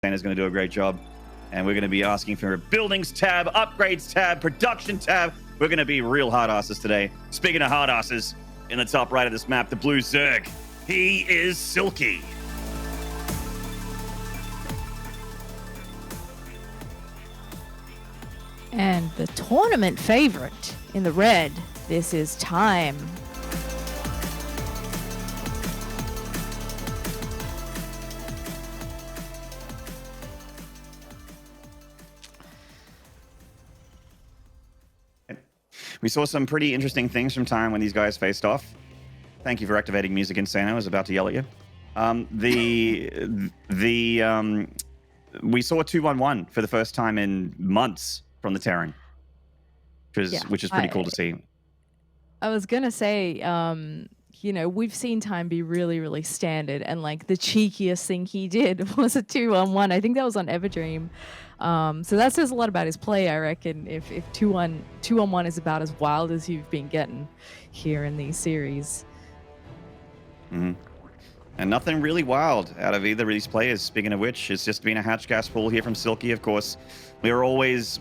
Insane is going to do a great job. And we're going to be asking for a buildings tab, upgrades tab, production tab. We're going to be real hard asses today. Speaking of hard asses, in the top right of this map, the blue Zerg. He is Silky. And the tournament favorite in the red, this is Time. We saw some pretty interesting things from Time when these guys faced off. Thank you for activating Music Insane. I was about to yell at you. We saw 2-1-1 for the first time in months from the Terran, which is pretty cool to see. I was gonna say, you know, we've seen Time be really, really standard, and like the cheekiest thing he did was a 2-on-1. I think that was on Everdream. So that says a lot about his play, I reckon. If 2-on-1 is about as wild as you've been getting here in these series. Mm-hmm. And nothing really wild out of either of these players. Speaking of which, it's just been a hatch gas pull here from Silky. Of course, we've always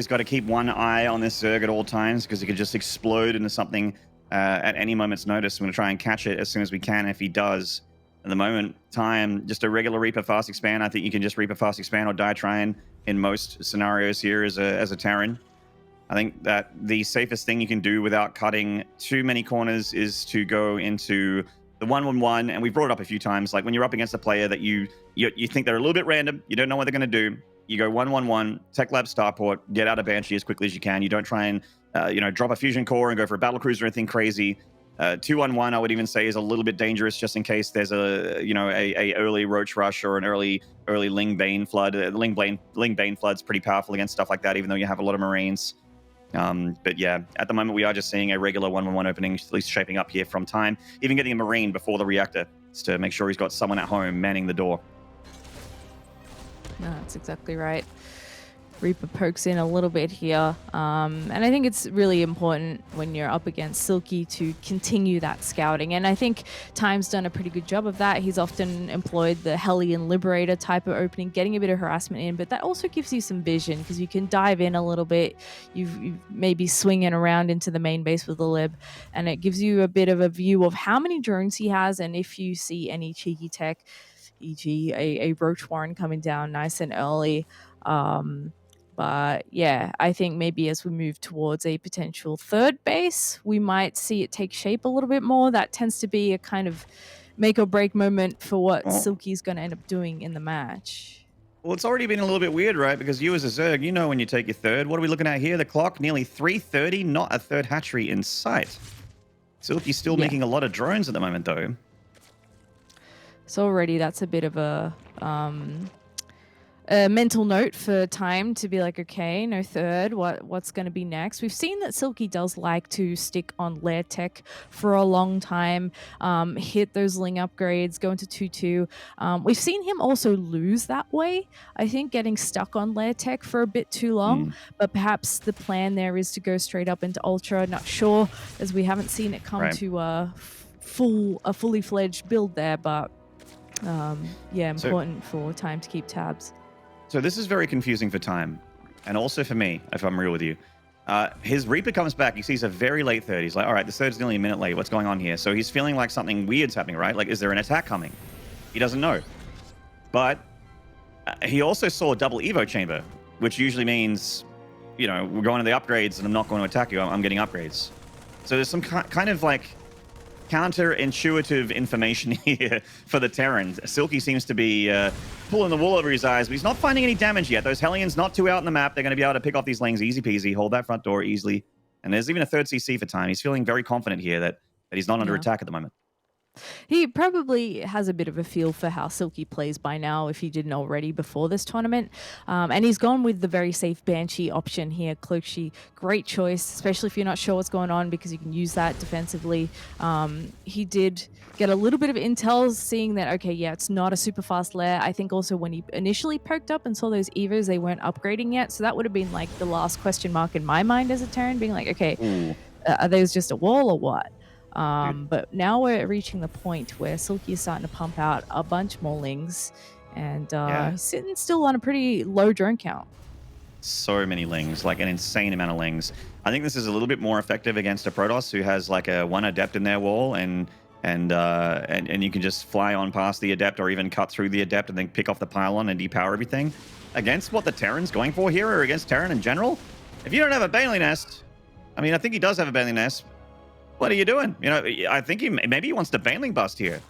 got to keep one eye on this Zerg at all times because it could just explode into something at any moment's notice. We're going to try and catch it as soon as we can if he does. At the moment, Time, just a regular Reaper fast expand. I think you can just Reaper fast expand or die trying in most scenarios here as a Terran. I think that the safest thing you can do without cutting too many corners is to go into the 1-1-1, and we've brought it up a few times. Like when you're up against a player that you think they're a little bit random, you don't know what they're going to do. You go 1-1-1, Tech Lab Starport, get out of Banshee as quickly as you can. You don't try and drop a fusion core and go for a battle cruiser or anything crazy. 2-1-1, I would even say, is a little bit dangerous just in case there's a early Roach Rush or an early Ling Bane flood. Ling Bane flood's pretty powerful against stuff like that, even though you have a lot of Marines. But yeah, at the moment we are just seeing a regular 1-1-1 opening, at least shaping up here from Time. Even getting a Marine before the reactor just to make sure he's got someone at home manning the door. No, that's exactly right. Reaper pokes in a little bit here. And I think it's really important when you're up against Silky to continue that scouting. And I think Time's done a pretty good job of that. He's often employed the Hellion Liberator type of opening, getting a bit of harassment in, but that also gives you some vision because you can dive in a little bit. You've maybe swinging around into the main base with the Lib, and it gives you a bit of a view of how many drones he has and if you see any cheeky tech, e.g. a Roach Warren coming down nice and early. But yeah, I think maybe as we move towards a potential third base, we might see it take shape a little bit more. That tends to be a kind of make or break moment for what Silky's going to end up doing in the match. Well, it's already been a little bit weird, right? Because you as a Zerg, you know when you take your third. What are we looking at here? The clock, nearly 3:30, not a third hatchery in sight. Silky's still making a lot of drones at the moment, though. So already that's a bit of a mental note for Time to be like, okay, no third, what's going to be next? We've seen that Silky does like to stick on lair tech for a long time, hit those Ling upgrades, go into 2-2. We've seen him also lose that way, I think, getting stuck on lair tech for a bit too long, but perhaps the plan there is to go straight up into Ultra. Not sure, as we haven't seen it come to a fully fledged build there, but important for Time to keep tabs. So this is very confusing for Time, and also for me, if I'm real with you. His Reaper comes back. He sees a very late third. He's like, all right, the third's nearly a minute late. What's going on here? So he's feeling like something weird's happening, right? Like, is there an attack coming? He doesn't know. But he also saw a double Evo chamber, which usually means, you know, we're going to the upgrades and I'm not going to attack you. I'm getting upgrades. So there's some kind of like counterintuitive information here for the Terran. Silky seems to be pulling the wool over his eyes, but he's not finding any damage yet. Those Hellions not too out in the map. They're going to be able to pick off these Lings easy peasy, hold that front door easily. And there's even a third CC for Time. He's feeling very confident here that he's not under attack at the moment. He probably has a bit of a feel for how Silky plays by now, if he didn't already before this tournament. And he's gone with the very safe Banshee option here. Cloakshi, great choice, especially if you're not sure what's going on, because you can use that defensively. He did get a little bit of intel, seeing that, okay, yeah, it's not a super fast lair. I think also when he initially poked up and saw those Evas, they weren't upgrading yet. So that would have been like the last question mark in my mind as a Terran, being like, okay, are those just a wall or what? But now we're reaching the point where Silky is starting to pump out a bunch more Lings, And he's sitting still on a pretty low drone count. So many lings, like an insane amount of lings. I think this is a little bit more effective against a Protoss who has like a 1 adept in their wall, and you can just fly on past the adept or even cut through the adept and then pick off the pylon and depower everything. Against what the Terran's going for here, or against Terran in general, if you don't have a Baneling Nest, I mean, I think he does have a Baneling Nest. What are you doing? You know, I think maybe he wants to Baneling bust here.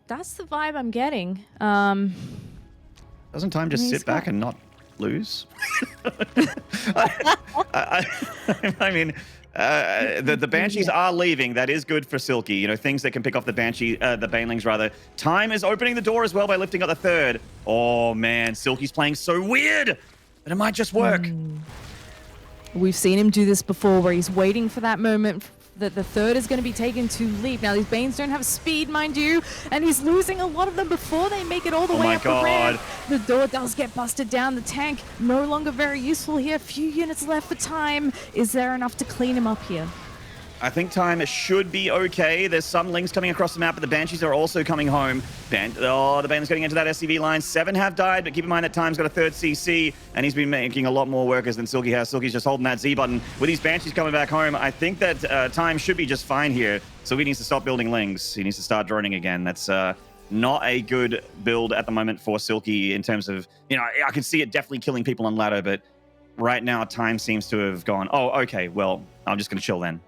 That's the vibe I'm getting. Doesn't Time just sit back and not lose? I mean, the Banshees are leaving. That is good for Silky. You know, things that can pick off the the Banelings rather. Time is opening the door as well by lifting up the third. Oh man, Silky's playing so weird, but it might just work. We've seen him do this before, where he's waiting for that moment that the third is going to be taken to leap. Now, these Banes don't have speed, mind you, and he's losing a lot of them before they make it all the way up the ramp. The door does get busted down. The tank no longer very useful here. Few units left for Time. Is there enough to clean him up here? I think Time should be okay. There's some links coming across the map, but the Banshees are also coming home. The Bane's getting into that SCV line. 7 have died, but keep in mind that Time's got a 3rd CC, and he's been making a lot more workers than Silky has. Silky's just holding that Z button. With these Banshees coming back home, I think that Time should be just fine here. So he needs to stop building links. He needs to start droning again. That's not a good build at the moment for Silky in terms of, you know, I can see it definitely killing people on ladder, but right now Time seems to have gone, oh, okay, well, I'm just going to chill then.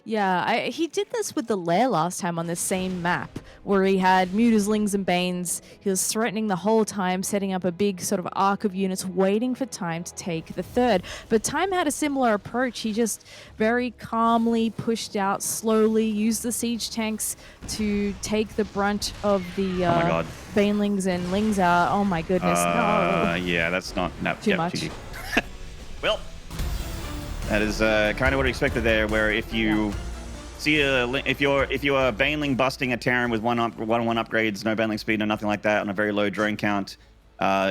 Yeah, he did this with the Lair last time on the same map, where he had Mutas, Lings, and Banes. He was threatening the whole time, setting up a big sort of arc of units, waiting for Time to take the third. But Time had a similar approach. He just very calmly pushed out slowly, used the siege tanks to take the brunt of the Banelings and Lings out. Oh my goodness, no. Yeah, that's not... No, too much. Well... That is kind of what I expected there, where if you see if you're Baneling busting a Terran with one upgrades, no Baneling speed, no nothing like that, on a very low drone count,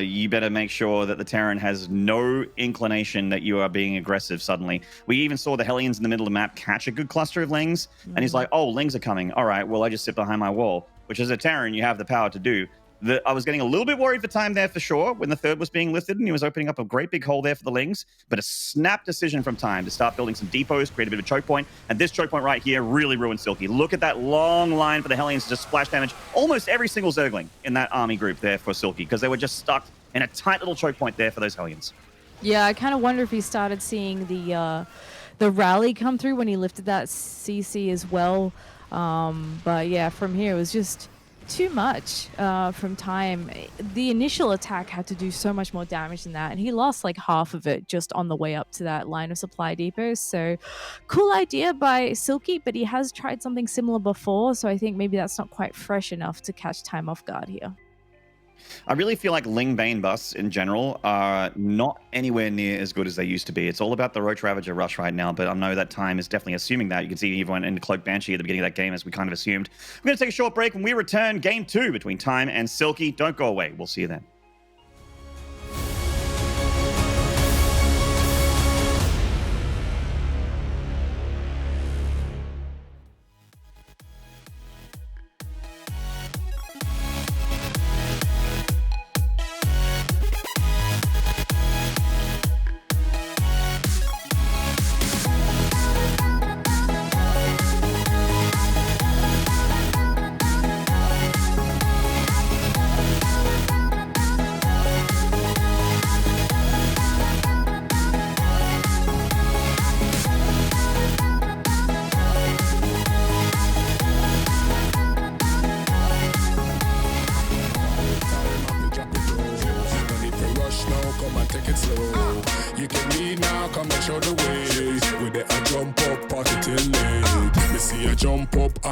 you better make sure that the Terran has no inclination that you are being aggressive suddenly. We even saw the Hellions in the middle of the map catch a good cluster of Lings, and he's like, oh, Lings are coming. All right, well, I just sit behind my wall, which as a Terran, you have the power to do. I was getting a little bit worried for Time there for sure when the third was being lifted and he was opening up a great big hole there for the Lings, but a snap decision from Time to start building some depots, create a bit of a choke point, and this choke point right here really ruined Silky. Look at that long line for the Hellions to just splash damage almost every single Zergling in that army group there for Silky, because they were just stuck in a tight little choke point there for those Hellions. Yeah, I kind of wonder if he started seeing the rally come through when he lifted that CC as well. But yeah, from here it was just too much from Time. The initial attack had to do so much more damage than that, and he lost like half of it just on the way up to that line of supply depots. So cool idea by Silky, but he has tried something similar before, so I think maybe that's not quite fresh enough to catch Time off guard here. I really feel like Ling Bane busts in general are not anywhere near as good as they used to be. It's all about the Roach Ravager rush right now, but I know that Time is definitely assuming that. You can see he went into Cloak Banshee at the beginning of that game, as we kind of assumed. We're going to take a short break. When we return, Game 2 between Time and Silky. Don't go away. We'll see you then.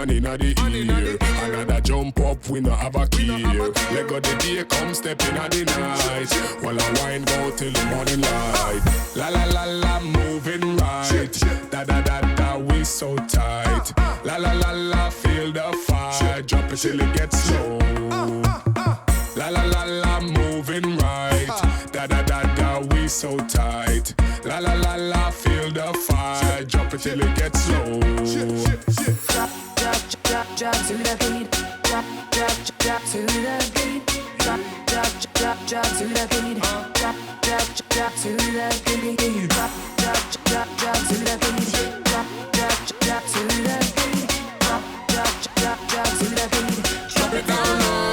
Inna the ear, another jump up, we no have a key. Let go the day come, step inna the night. While I wine go till the morning light. La la la la, moving right. Da da da da, we so tight. La la la la, feel the fire. Drop it till it gets slow. La la la la, moving right. Da da da da, we so tight. La la la la, feel the fire. Drop it till it gets slow. Drop to the beat. Drop drop to the beat. Drop to the beat. Drop to the beat. Drop to the beat. Drop to the beat. Drop it down low.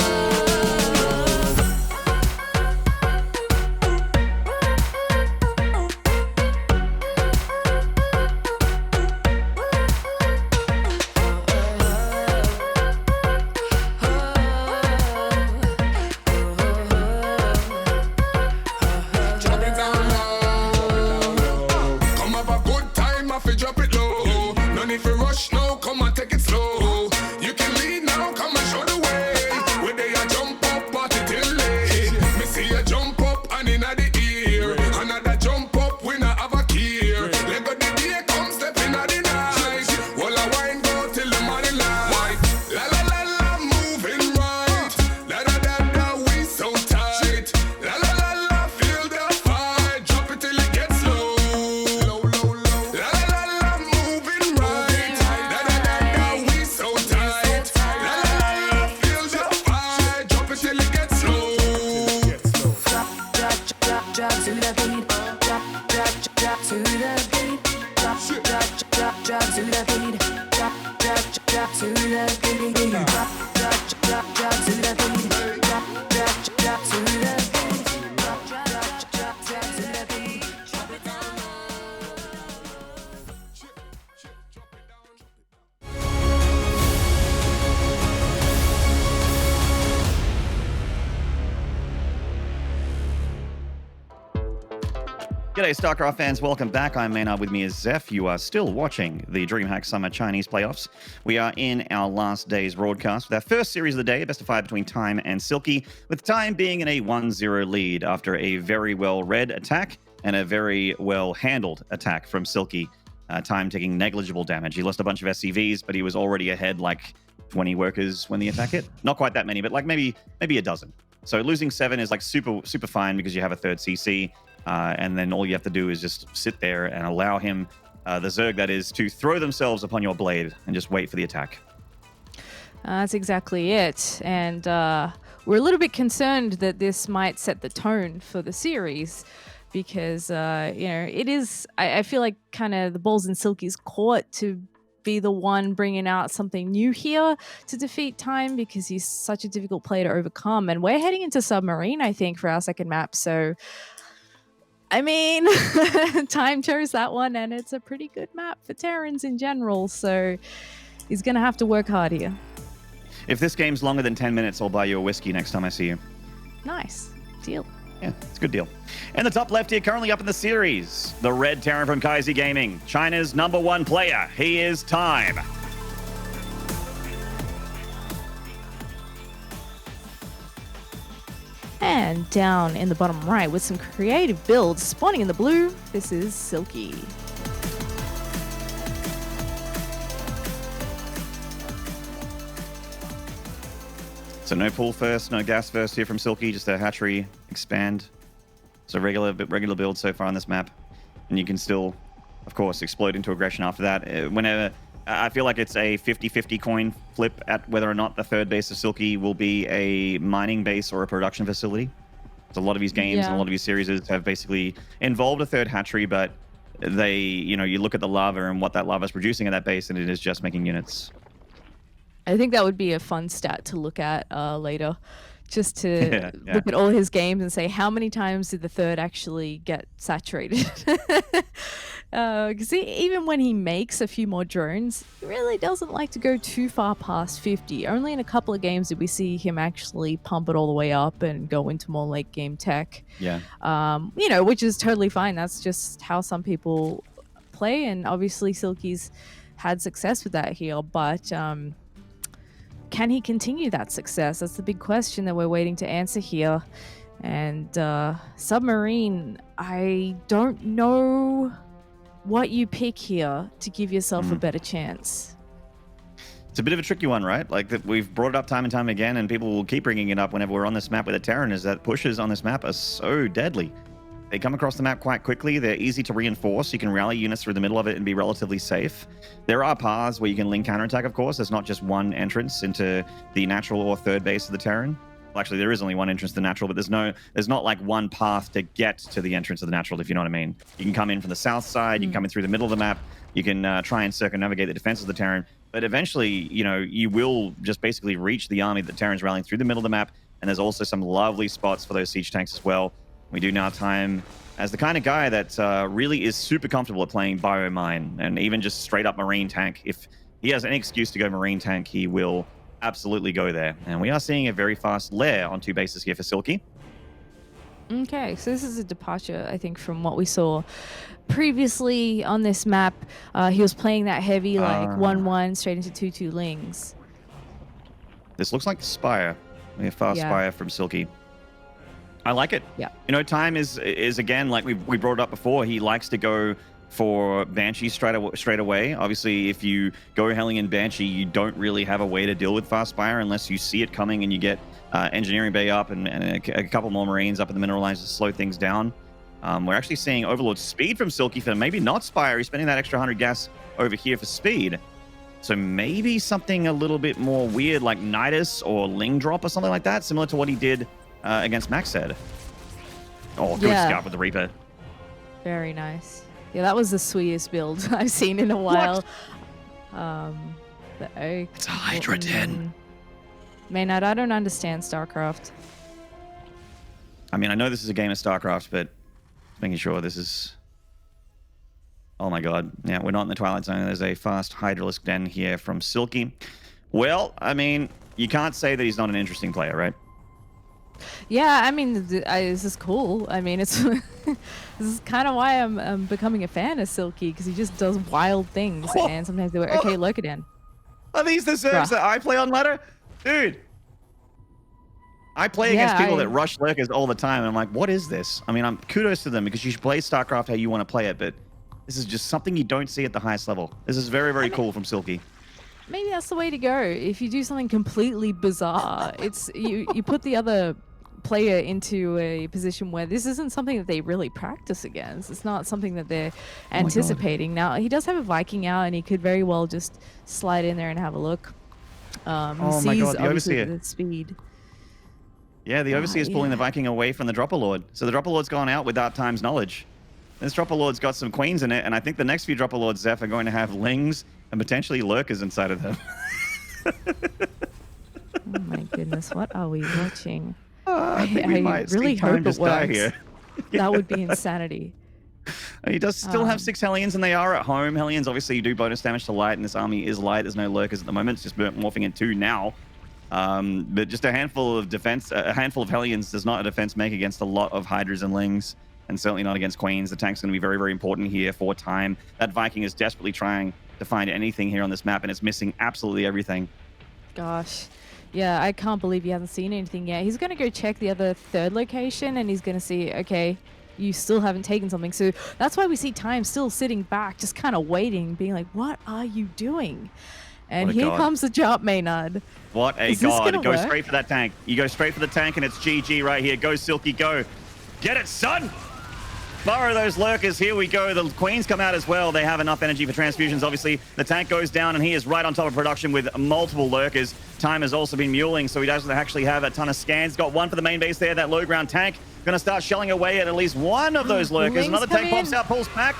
G'day, StarCraft fans. Welcome back. I'm Maynard. With me is Zeph. You are still watching the DreamHack Summer Chinese Playoffs. We are in our last day's broadcast with our first series of the day, best of 5 between Time and Silky, with Time being in a 1-0 lead after a very well-read attack and a very well-handled attack from Silky. Time taking negligible damage. He lost a bunch of SCVs, but he was already ahead like 20 workers when the attack hit. Not quite that many, but like maybe a dozen. So losing 7 is like super fine because you have a third CC. And then all you have to do is just sit there and allow him, the Zerg that is, to throw themselves upon your blade and just wait for the attack. That's exactly it. And we're a little bit concerned that this might set the tone for the series because, it is, I feel like kind of the ball's in Silky's court to be the one bringing out something new here to defeat Time because he's such a difficult player to overcome. And we're heading into Submarine, I think, for our second map. So I mean, Time chose that one, and it's a pretty good map for Terrans in general, so he's going to have to work hard here. If this game's longer than 10 minutes, I'll buy you a whiskey next time I see you. Nice. Deal. Yeah, it's a good deal. And the top left here, currently up in the series, the red Terran from Kaiser Gaming, China's #1 player. He is Time. And down in the bottom right with some creative builds spawning in the blue, this is Silky. So no pool first, no gas first here from Silky, just a hatchery expand. So regular build so far on this map. And you can still, of course, explode into aggression after that. Whenever I feel like it's a 50-50 coin flip at whether or not the third base of Silky will be a mining base or a production facility. So a lot of these games and a lot of these series have basically involved a third hatchery, but they, you look at the lava and what that lava is producing at that base, and it is just making units. I think that would be a fun stat to look at later, just to look at all his games and say how many times did the third actually get saturated. Because even when he makes a few more drones, he really doesn't like to go too far past 50. Only in a couple of games did we see him actually pump it all the way up and go into more late game tech. Yeah. Which is totally fine. That's just how some people play, and obviously Silky's had success with that here, but can he continue that success? That's the big question that we're waiting to answer here. And Submarine, I don't know what you pick here to give yourself a better chance. It's a bit of a tricky one, right? Like we've brought it up time and time again, and people will keep bringing it up whenever we're on this map with a Terran, is that pushes on this map are so deadly. They come across the map quite quickly. They're easy to reinforce. You can rally units through the middle of it and be relatively safe. There are paths where you can link counterattack, of course. There's not just one entrance into the natural or third base of the Terran. Well, actually, there is only one entrance to the natural, but there's not like one path to get to the entrance of the natural, if you know what I mean. You can come in from the south side, you can come in through the middle of the map, you can try and circumnavigate the defense of the Terran, but eventually, you know, you will just basically reach the army that Terran's rallying through the middle of the map, and there's also some lovely spots for those siege tanks as well. We do now time as the kind of guy that really is super comfortable at playing biomine, and even just straight up marine tank. If he has any excuse to go marine tank, he will absolutely go there. And we are seeing a very fast lair on 2 bases here for Silky. Okay, so this is a departure, I think, from what we saw previously on this map. He was playing that heavy, like 1-1 straight into 2-2 lings. This looks like the Spire. We have fast Spire from Silky. I like it. Yeah. You know, time is again, like we brought it up before, he likes to go for Banshee straight away. Obviously, if you go Hellion Banshee, you don't really have a way to deal with fast Spire unless you see it coming and you get Engineering Bay up and a couple more Marines up in the mineral lines to slow things down. We're actually seeing Overlord speed from Silky for maybe not Spire. He's spending that extra 100 gas over here for speed. So maybe something a little bit more weird like Nidus or Ling Drop or something like that, similar to what he did against Maxed. Oh, good scout with the Reaper. Very nice. Yeah, that was the sweetest build I've seen in a while. The Oak. It's a Hydra Den. Maynard, I don't understand StarCraft. I mean, I know this is a game of StarCraft, but making sure this is... Oh my god. Yeah, we're not in the Twilight Zone. There's a fast Hydralisk Den here from Silky. Well, I mean, you can't say that he's not an interesting player, right? Yeah, I mean, this is cool. I mean, it's this is kind of why I'm becoming a fan of Silky, because he just does wild things, and sometimes they work. Okay, Lurkadan. Are these the serves that I play on ladder? Dude! I play against people that rush lurkers all the time, and I'm like, what is this? I mean, kudos to them, because you should play StarCraft how you want to play it, but this is just something you don't see at the highest level. This is very, very cool from Silky. Maybe that's the way to go. If you do something completely bizarre, it's you put the other player into a position where this isn't something that they really practice against. It's not something that they're anticipating. Now, he does have a Viking out, and he could very well just slide in there and have a look. He my god, the Overseer. The speed. Yeah, the Overseer is pulling the Viking away from the Dropper Lord. So the Dropper Lord's gone out without Time's knowledge. This Dropper Lord's got some queens in it, and I think the next few Dropper Lords, Zeph, are going to have Lings and potentially Lurkers inside of them. Oh my goodness, what are we watching? I really hope it works. Here. That would be insanity. He does still have 6 Hellions, and they are at home. Hellions obviously do bonus damage to light, and this army is light. There's no Lurkers at the moment. It's just morphing in 2 now. But just a handful of defense, a handful of Hellions does not a defense make against a lot of Hydras and Lings, and certainly not against Queens. The tank's going to be very, very important here for time. That Viking is desperately trying to find anything here on this map, and it's missing absolutely everything. Gosh. Yeah, I can't believe he hasn't seen anything yet. He's going to go check the other 3rd location, and he's going to see, okay, you still haven't taken something. So that's why we see Time still sitting back, just kind of waiting, being like, what are you doing? And here comes the jump, Maynard. What a god. Go straight for that tank. You go straight for the tank, and it's GG right here. Go, Silky, go. Get it, son! Burrow those Lurkers. Here we go. The Queens come out as well. They have enough energy for transfusions. Obviously, the tank goes down, and he is right on top of production with multiple Lurkers. Time has also been muling, so he doesn't actually have a ton of scans. Got one for the main base there, that low ground tank. Going to start shelling away at least one of those Lurkers. Another tank pops out, pulls back.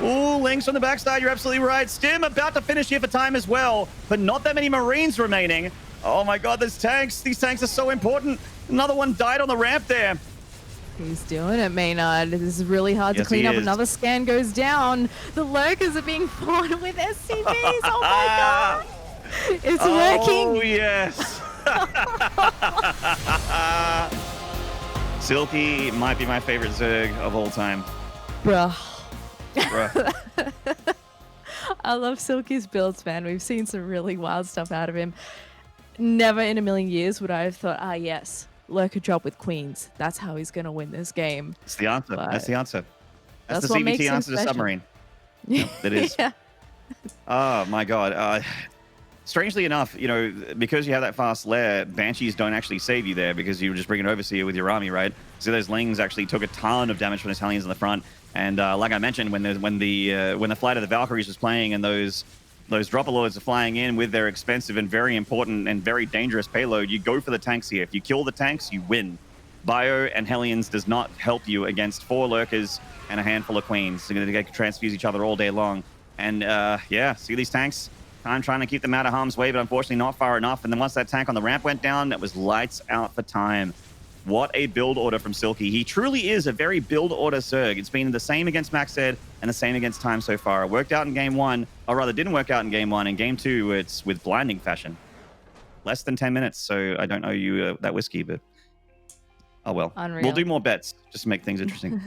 Ooh, Lings from the backside. You're absolutely right. Stim about to finish here for Time as well, but not that many Marines remaining. Oh my god, there's tanks. These tanks are so important. Another one died on the ramp there. He's doing it, Maynard. This is really hard to clean up. Another scan goes down. The Lurkers are being fought with SCVs. Oh my god. It's working. Oh, yes. Silky might be my favorite Zerg of all time. Bruh. Bruh. I love Silky's builds, man. We've seen some really wild stuff out of him. Never in a million years would I have thought, yes, Lurker drop with Queens. That's how he's going to win this game. That's the answer. That's the answer. That's the what CVT answer to Submarine. Yep, it is. Yeah. Oh, my God. Strangely enough, you know, because you have that fast lair, Banshees don't actually save you there because you were just bringing Overseer with your army, right? So those Lings actually took a ton of damage from his Hellions in the front. And like I mentioned, when the Flight of the Valkyries was playing and those those dropper lords are flying in with their expensive and very important and very dangerous payload. You go for the tanks here. If you kill the tanks, you win. Bio and Hellions does not help you against 4 lurkers and a handful of queens. They're going to transfuse each other all day long. And yeah, see these tanks? I'm trying to keep them out of harm's way, but unfortunately not far enough. And then once that tank on the ramp went down, that was lights out for time. What a build order from Silky. He truly is a very build order Zerg. It's been the same against Maxed and the same against Time so far. It worked out in game 1, or rather didn't work out in game 1. In game 2, it's with blinding fashion. Less than 10 minutes, so I don't know you that whiskey, but oh well. Unreal. We'll do more bets just to make things interesting.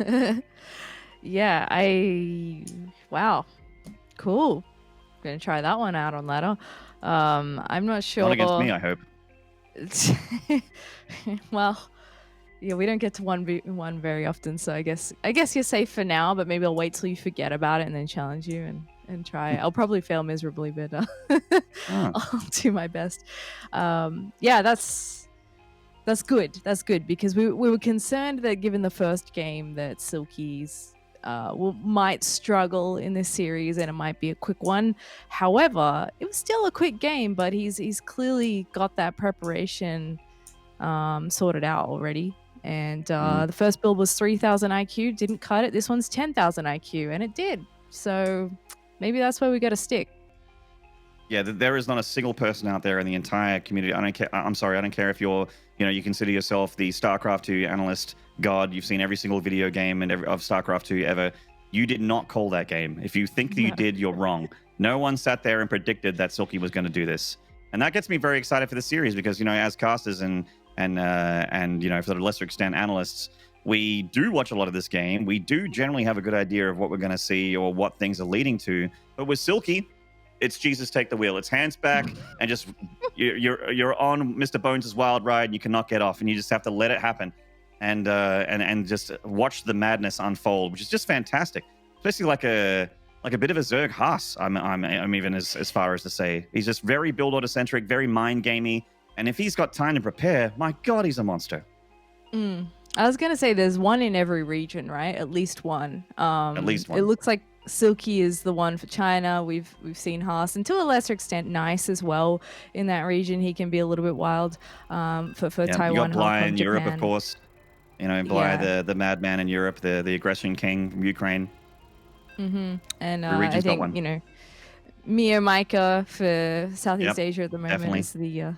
Yeah, wow, cool. Gonna try that one out on ladder. I'm not sure. Not against me, I hope. Well, yeah, we don't get to one very often, so I guess you're safe for now. But maybe I'll wait till you forget about it and then challenge you and try. I'll probably fail miserably, but I'll do my best. Yeah, that's good. That's good because we were concerned that given the first game that Silky's might struggle in this series and it might be a quick one. However, it was still a quick game, but he's clearly got that preparation sorted out already. And the first build was 3,000 IQ, didn't cut it. This one's 10,000 IQ, and it did. So maybe that's where we got to stick. Yeah, there is not a single person out there in the entire community. I don't care. I'm sorry, I don't care if you're, you consider yourself the StarCraft 2 analyst god. You've seen every single video game of StarCraft 2 ever. You did not call that game. If you think that you did, you're wrong. No one sat there and predicted that Silky was going to do this, and that gets me very excited for the series because as casters and for the lesser extent analysts, we do watch a lot of this game. We do generally have a good idea of what we're going to see or what things are leading to. But with Silky, it's Jesus take the wheel. It's hands back and just you're on Mr. Bones' wild ride and you cannot get off and you just have to let it happen and just watch the madness unfold, which is just fantastic. Especially like a bit of a Zerg Haas. I'm even as far as to say he's just very build order centric, very mind gamey, and if he's got time to prepare, my God, he's a monster. I was gonna say there's one in every region, right? At least one. At least one. It looks like Silky is the one for China. We've seen Haas, and to a lesser extent, Nice as well in that region. He can be a little bit wild for Taiwan. You got Bly in Europe, Japan. of course. Bly, the madman in Europe, the aggression king from Ukraine. And Every I think Mio Micah for Southeast Yep, Asia at the moment definitely. is the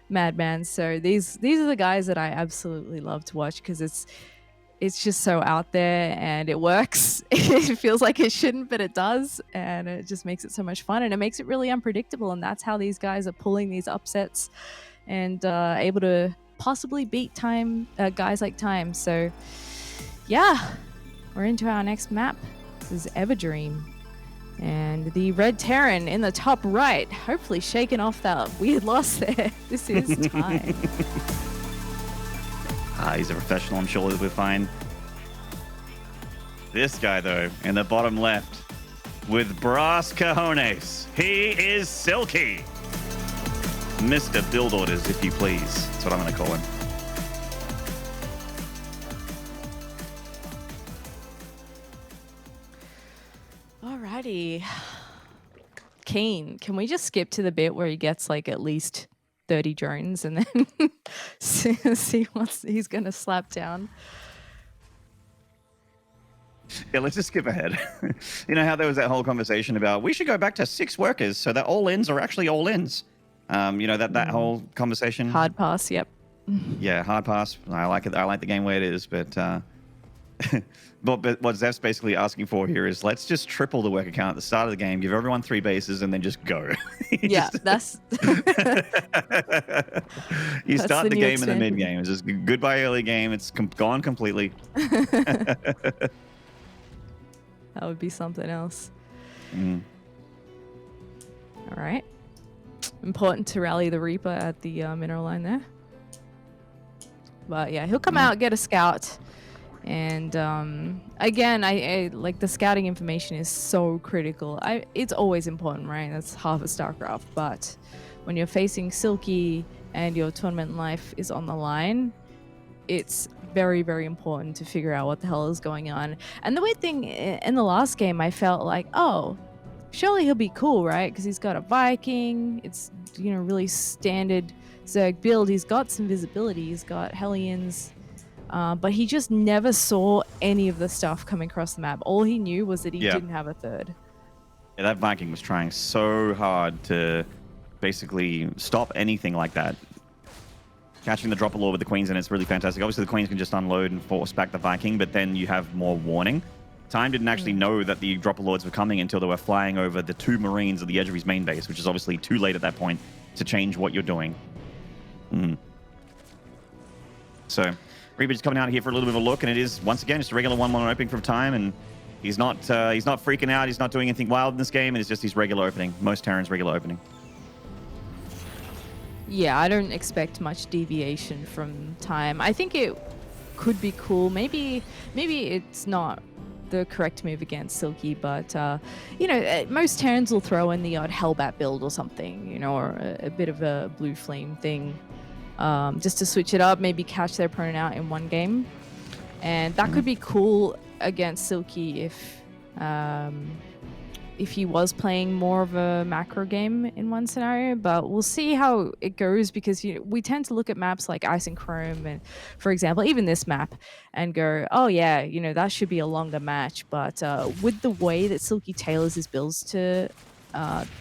madman. So these are the guys that I absolutely love to watch because it's just so out there and it works. It feels like it shouldn't, but it does, and it just makes it so much fun and it makes it really unpredictable. And that's how these guys are pulling these upsets and able to possibly beat guys like Time. So yeah, we're into our next map. This is Everdream. And the Red Terran in the top right, hopefully shaking off that weird loss there. This is Time. He's a professional. I'm sure he'll be fine. This guy, though, in the bottom left, with brass cojones, he is Silky. Mr. Build Orders, if you please. That's what I'm going to call him. Alrighty. Keen, can we just skip to the bit where he gets like at least 30 drones and then see what he's going to slap down? Yeah, let's just skip ahead. You know how there was that whole conversation about we should go back to 6 workers so that all-ins are actually all-ins. That whole conversation. Hard pass, yep. Yeah, hard pass. I like it. I like the game where it is, but but what Zeph's basically asking for here is let's just triple the worker count at the start of the game, give everyone 3 bases, and then just go. Yeah, that's you start the game in the extent. mid game. It's just goodbye early game. It's gone completely. That would be something else. All right. Important to rally the Reaper at the mineral line there. But yeah, he'll come out, get a scout. And again, I like the scouting information is so critical. It's always important, right? That's half of StarCraft. But when you're facing Silky and your tournament life is on the line, it's very, very important to figure out what the hell is going on. And the weird thing in the last game, I felt like, oh, surely he'll be cool, right? Because he's got a Viking. It's, really standard Zerg build. He's got some visibility. He's got Hellions. But he just never saw any of the stuff coming across the map. All he knew was that he didn't have a third. Yeah, that Viking was trying so hard to basically stop anything like that. Catching the Dropper Lord with the Queens, and it's really fantastic. Obviously, the Queens can just unload and force back the Viking, but then you have more warning. Time didn't actually know that the Dropper Lords were coming until they were flying over the 2 Marines at the edge of his main base, which is obviously too late at that point to change what you're doing. So, Reaper's coming out here for a little bit of a look, and it is, once again, just a regular 1-1 opening from Time, and he's not freaking out. He's not doing anything wild in this game, and it's just his regular opening. Most Terran's regular opening. Yeah, I don't expect much deviation from Time. I think it could be cool. Maybe it's not the correct move against Silky, but most Terrans will throw in the odd Hellbat build or something, or a bit of a Blue Flame thing, just to switch it up, maybe catch their opponent out in one game, and that could be cool against Silky if he was playing more of a macro game in one scenario. But we'll see how it goes, because we tend to look at maps like Ice and Chrome, and for example even this map, and go, oh yeah, that should be a longer match. But with the way that Silky tailors his builds to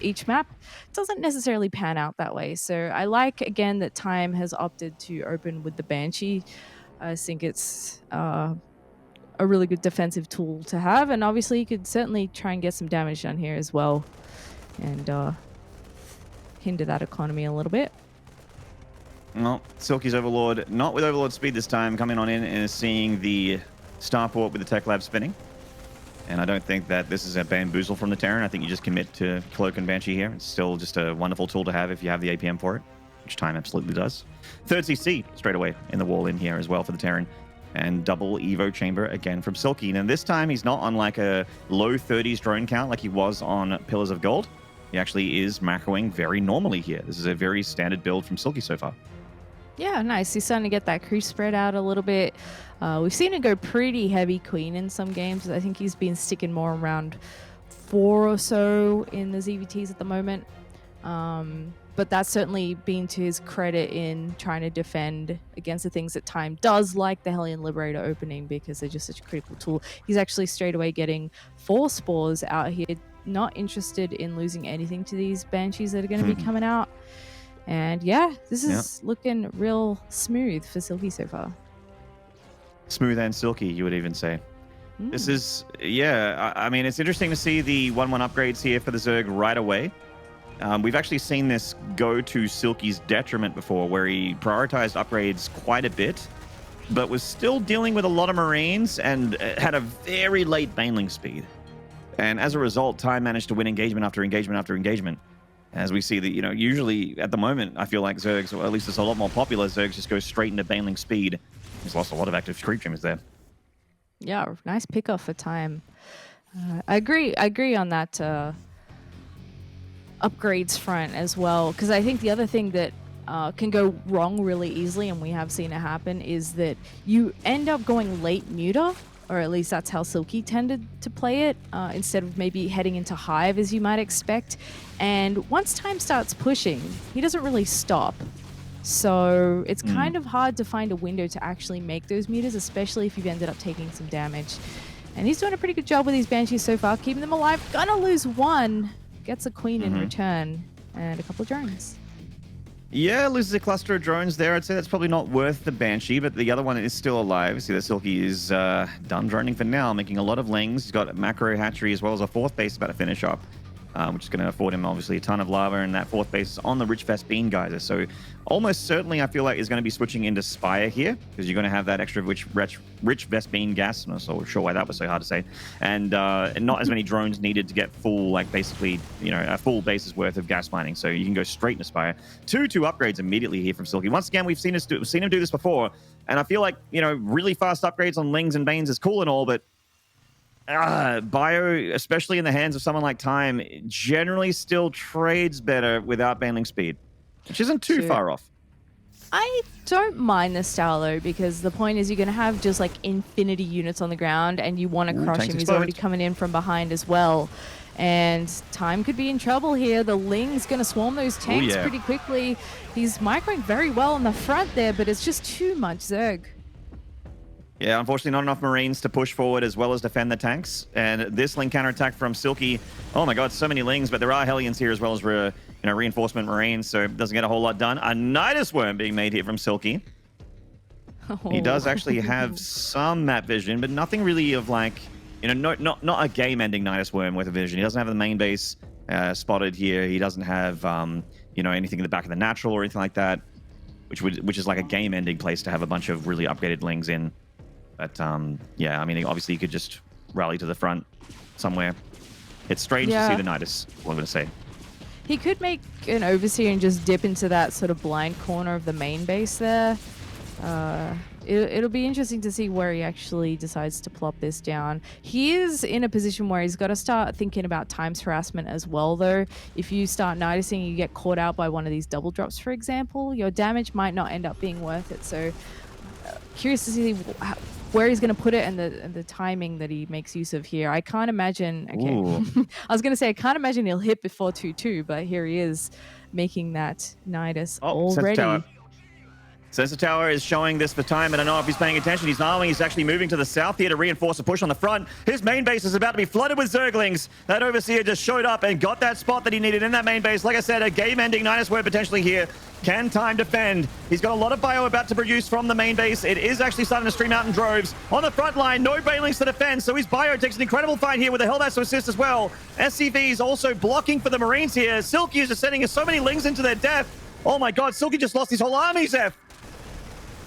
each map, it doesn't necessarily pan out that way. So I like, again, that Time has opted to open with the Banshee. I think it's a really good defensive tool to have, and obviously you could certainly try and get some damage done here as well, and hinder that economy a little bit. Well, Silky's Overlord, not with Overlord speed this time, coming on in and seeing the Starport with the Tech Lab spinning. And I don't think that this is a bamboozle from the Terran. I think you just commit to Cloak and Banshee here. It's still just a wonderful tool to have if you have the APM for it, which Time absolutely does. Third CC straight away in the wall in here as well for the Terran. And double Evo Chamber again from Silky. And this time he's not on like a low 30s drone count like he was on Pillars of Gold. He actually is macroing very normally here. This is a very standard build from Silky so far. Yeah, nice. He's starting to get that crew spread out a little bit. We've seen him go pretty heavy Queen in some games. I think he's been sticking more around 4 or so in the ZVTs at the moment. But that's certainly been to his credit in trying to defend against the things that Time does, like the Hellion Liberator opening, because they're just such a critical tool. He's actually straight away getting 4 spores out here, not interested in losing anything to these Banshees that are going to be coming out. And yeah, this is looking real smooth for Silky so far. Smooth and silky, you would even say. This is, I mean, it's interesting to see the 1-1 upgrades here for the Zerg right away. We've actually seen this go to Silky's detriment before, where he prioritized upgrades quite a bit, but was still dealing with a lot of Marines and had a very late Baneling speed. And as a result, Time managed to win engagement after engagement after engagement. As we see that, usually at the moment, I feel like Zergs, or at least it's a lot more popular, Zergs just go straight into Baneling speed. He's lost a lot of active creep trimmers there. Yeah, nice pickup for Time. I agree on that upgrades front as well, because I think the other thing that can go wrong really easily, and we have seen it happen, is that you end up going late Muta, or at least that's how Silky tended to play it, instead of maybe heading into Hive as you might expect. And once Time starts pushing, he doesn't really stop. So it's kind of hard to find a window to actually make those mutas, especially if you've ended up taking some damage. And he's doing a pretty good job with these Banshees so far, keeping them alive. Gonna lose one. Gets a Queen in return, and a couple of drones. Yeah, loses a cluster of drones there. I'd say that's probably not worth the Banshee, but the other one is still alive. See that Silky is done droning for now, making a lot of lings. He's got a macro hatchery as well as a 4th base about to finish up, which is going to afford him obviously a ton of lava, and that 4th base is on the Rich Vest Bean Geyser. So almost certainly I feel like he's going to be switching into Spire here, because you're going to have that extra rich Vest Bean gas. I'm not so sure why that was so hard to say. And not as many drones needed to get full, like basically, a full base's worth of gas mining. So you can go straight into Spire. 2 upgrades immediately here from Silky. Once again, we've seen him do this before, and I feel like, really fast upgrades on Lings and Banes is cool and all, but Bio, especially in the hands of someone like Time, generally still trades better without Baneling speed, which isn't too far off. I don't mind the style though, because the point is you're going to have just like infinity units on the ground, and you want to crush him. He's already coming in from behind as well. And Time could be in trouble here. The Ling's going to swarm those tanks pretty quickly. He's microing very well on the front there, but it's just too much Zerg. Yeah, unfortunately not enough Marines to push forward as well as defend the tanks. And this Ling counterattack from Silky, oh my god, so many Lings, but there are Hellions here as well as reinforcement Marines, so it doesn't get a whole lot done. A Nidus Worm being made here from Silky. Oh. He does actually have some map vision, but nothing really of like, not a game-ending Nidus Worm with a vision. He doesn't have the main base spotted here. He doesn't have, anything in the back of the natural or anything like that, which is like a game-ending place to have a bunch of really upgraded Lings in. But yeah, I mean, obviously you could just rally to the front somewhere. It's strange to see the Nidus, what I'm going to say. He could make an Overseer and just dip into that sort of blind corner of the main base there. It'll be interesting to see where he actually decides to plop this down. He is in a position where he's got to start thinking about Time's harassment as well, though. If you start noticing you get caught out by one of these double drops, for example, your damage might not end up being worth it. So curious to see where he's going to put it and the timing that he makes use of here. I can't imagine. Okay, I was going to say I can't imagine he'll hit before 2-2, but here he is making that Nidus already. Sensor Tower is showing this for Time. I don't know if he's paying attention. He's not. He's actually moving to the south here to reinforce a push on the front. His main base is about to be flooded with Zerglings. That Overseer just showed up and got that spot that he needed in that main base. Like I said, a game-ending Nidus Worm potentially here. Can Time defend? He's got a lot of bio about to produce from the main base. It is actually starting to stream out in droves. On the front line, no Banelings to defend, so his bio takes an incredible fight here with the Hellbats to assist as well. SCV is also blocking for the Marines here. Silky is just sending so many Lings into their death. Oh my god, Silky just lost his whole army, Zeph.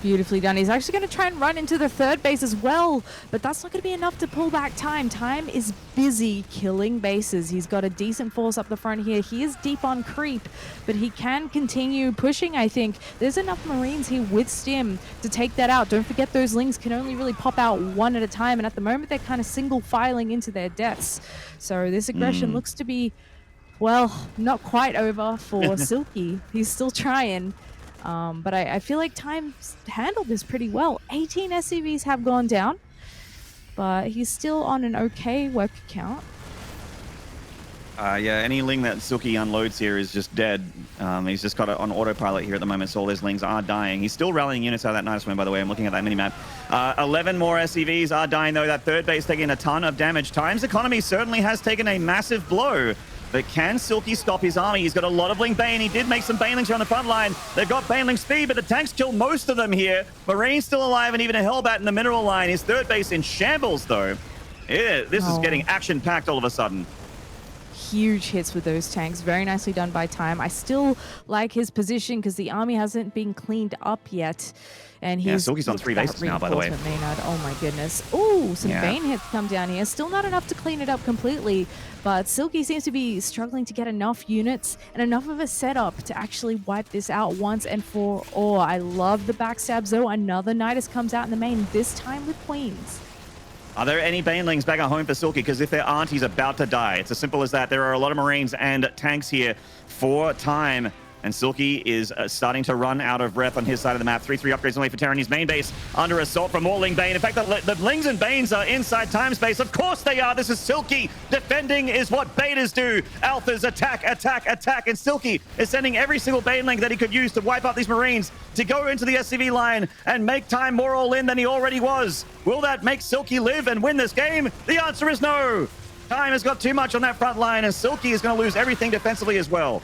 Beautifully done. He's actually going to try and run into the third base as well, but that's not going to be enough to pull back Time. Time is busy killing bases. He's got a decent force up the front here. He is deep on creep, but he can continue pushing, I think. There's enough Marines here with Stim to take that out. Don't forget those Lings can only really pop out one at a time, and at the moment they're kind of single filing into their deaths. So this aggression looks to be, well, not quite over for Silky. He's still trying. But I feel like Time's handled this pretty well. 18 SCVs have gone down, but he's still on an okay work count. Yeah, any Ling that Silky unloads here is just dead. He's just got it on autopilot here at the moment, so all his Lings are dying. He's still rallying units out of that Nidus Worm, by the way. I'm looking at that mini-map. 11 more SCVs are dying, though. That third base taking a ton of damage. Time's economy certainly has taken a massive blow. But can Silky stop his army? He's got a lot of Ling Bane. He did make some Banelings here on the front line. They've got Baneling speed, but the tanks kill most of them here. Marine's still alive, and even a Hellbat in the mineral line. His third base in shambles, though. Yeah, this is getting action-packed all of a sudden. Huge hits with those tanks. Very nicely done by Time. I still like his position because the army hasn't been cleaned up yet. And he's Silky's on 3 bases now, by the way. Maynard. Oh my goodness. Oh, some Bane hits come down here. Still not enough to clean it up completely, but Silky seems to be struggling to get enough units and enough of a setup to actually wipe this out once and for all. I love the backstabs, though. Another Nidus comes out in the main, this time with Queens. Are there any Banelings back at home for Silky? Because if there aren't, he's about to die. It's as simple as that. There are a lot of Marines and tanks here for Time. And Silky is starting to run out of breath on his side of the map. 3-3 upgrades only for Terran. His main base under assault from more Ling Bane. In fact, the Lings and Banes are inside time space. Of course they are. This is Silky. Defending is what betas do. Alphas attack, attack, attack. And Silky is sending every single Baneling that he could use to wipe out these Marines to go into the SCV line and make Time more all in than he already was. Will that make Silky live and win this game? The answer is no. Time has got too much on that front line, and Silky is going to lose everything defensively as well.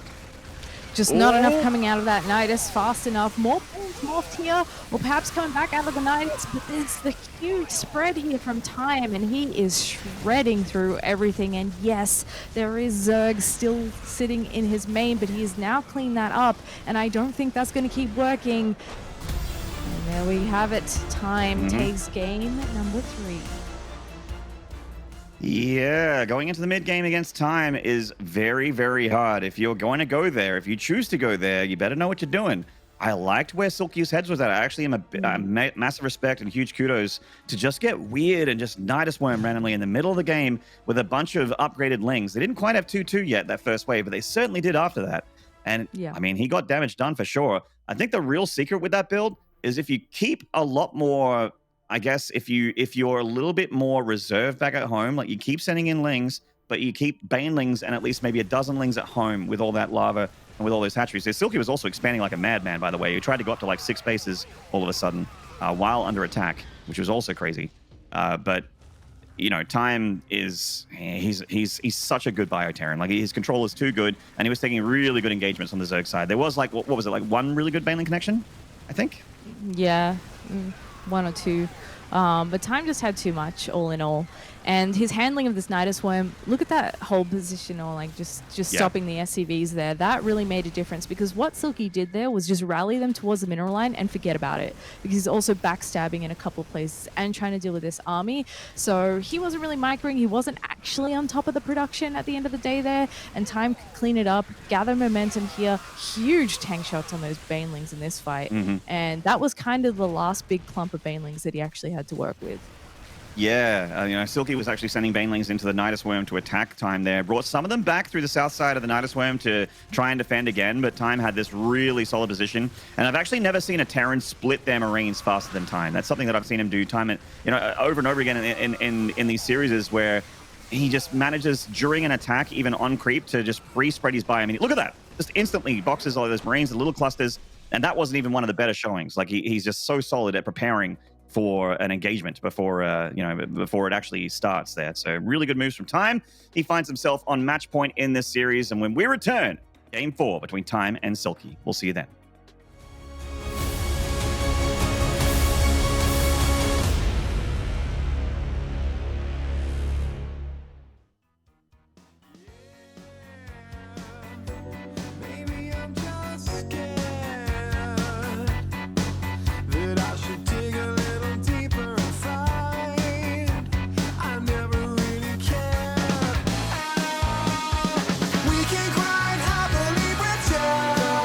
Just not enough coming out of that Nidus fast enough. More Banes morphed here, or perhaps coming back out of the Nidus, but there's the huge spread here from Time, and he is shredding through everything. And yes, there is Zerg still sitting in his main, but he has now cleaned that up, and I don't think that's going to keep working. And there we have it. Time takes game number 3. Yeah, going into the mid game against Time is very, very hard. If you're going to go there, if you choose to go there, you better know what you're doing. I liked where Silky's heads was at. I actually am a massive respect and huge kudos to just get weird and just Nidus Worm randomly in the middle of the game with a bunch of upgraded Lings. They didn't quite have 2-2 yet, that first wave, but they certainly did after that. And I mean, he got damage done for sure. I think the real secret with that build is if you keep a lot more, I guess if you're a little bit more reserved back at home, like you keep sending in Lings, but you keep banelings and at least maybe a dozen lings at home with all that lava and with all those hatcheries. So Silky was also expanding like a madman, by the way. He tried to go up to like 6 bases all of a sudden while under attack, which was also crazy. But you know, Time is he's such a good Bioterran. Like his control is too good, and he was taking really good engagements on the Zerg side. There was like what was it, like one really good baneling connection, I think. Yeah, 1 or 2. But Time just had too much, all in all. And his handling of this Nidus Worm, look at that whole position, or like just stopping the SCVs there. That really made a difference, because what Silky did there was just rally them towards the mineral line and forget about it, because he's also backstabbing in a couple of places and trying to deal with this army. So he wasn't really microing. He wasn't actually on top of the production at the end of the day there, and Time could clean it up, gather momentum here. Huge tank shots on those banelings in this fight. And that was kind of the last big clump of banelings that he actually had to work with. Yeah, you know, Silky was actually sending banelings into the Nidus Worm to attack Time there. Brought some of them back through the south side of the Nidus Worm to try and defend again, but Time had this really solid position. And I've actually never seen a Terran split their Marines faster than Time. That's something that I've seen him do time and, you know, over and over again in these series, where he just manages during an attack, even on creep, to just free spread his buy. I mean, look at that. Just instantly boxes all those Marines, the little clusters, and that wasn't even one of the better showings. Like he's just so solid at preparing for an engagement before before it actually starts there. So really good moves from Time. He finds himself on match point in this series, and when we return, game 4 between Time and Silky. We'll see you then. Maybe I'm just scared that I should dig a little deeper and find I never really cared. We can quite happily pretend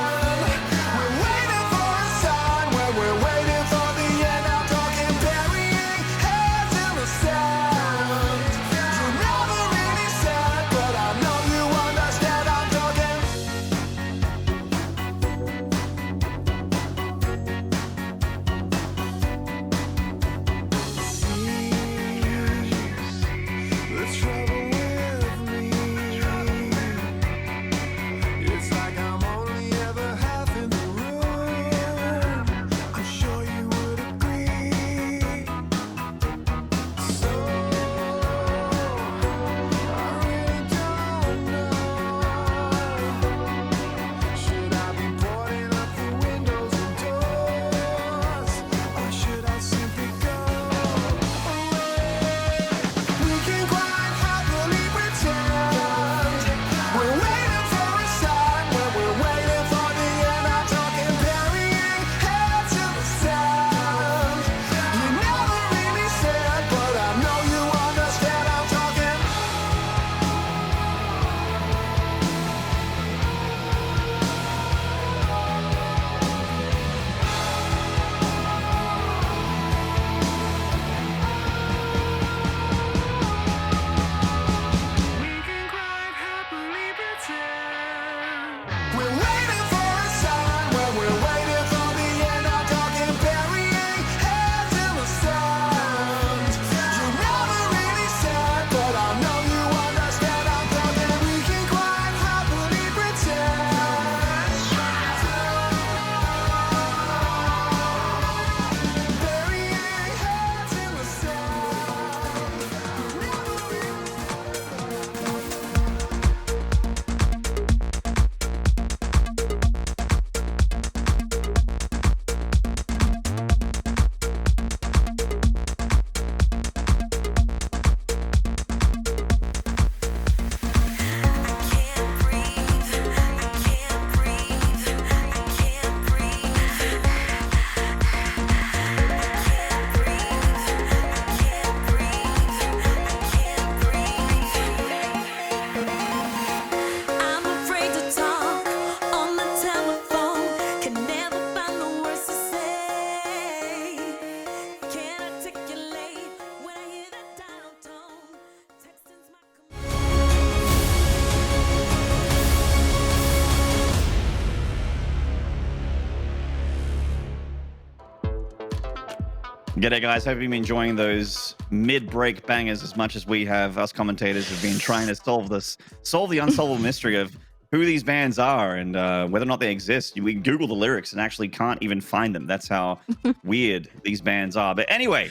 G'day guys, hope you've been enjoying those mid-break bangers as much as we have. Us commentators have been trying to solve the unsolvable mystery of who these bands are and whether or not they exist. We Google the lyrics and actually can't even find them. That's how weird these bands are. But anyway,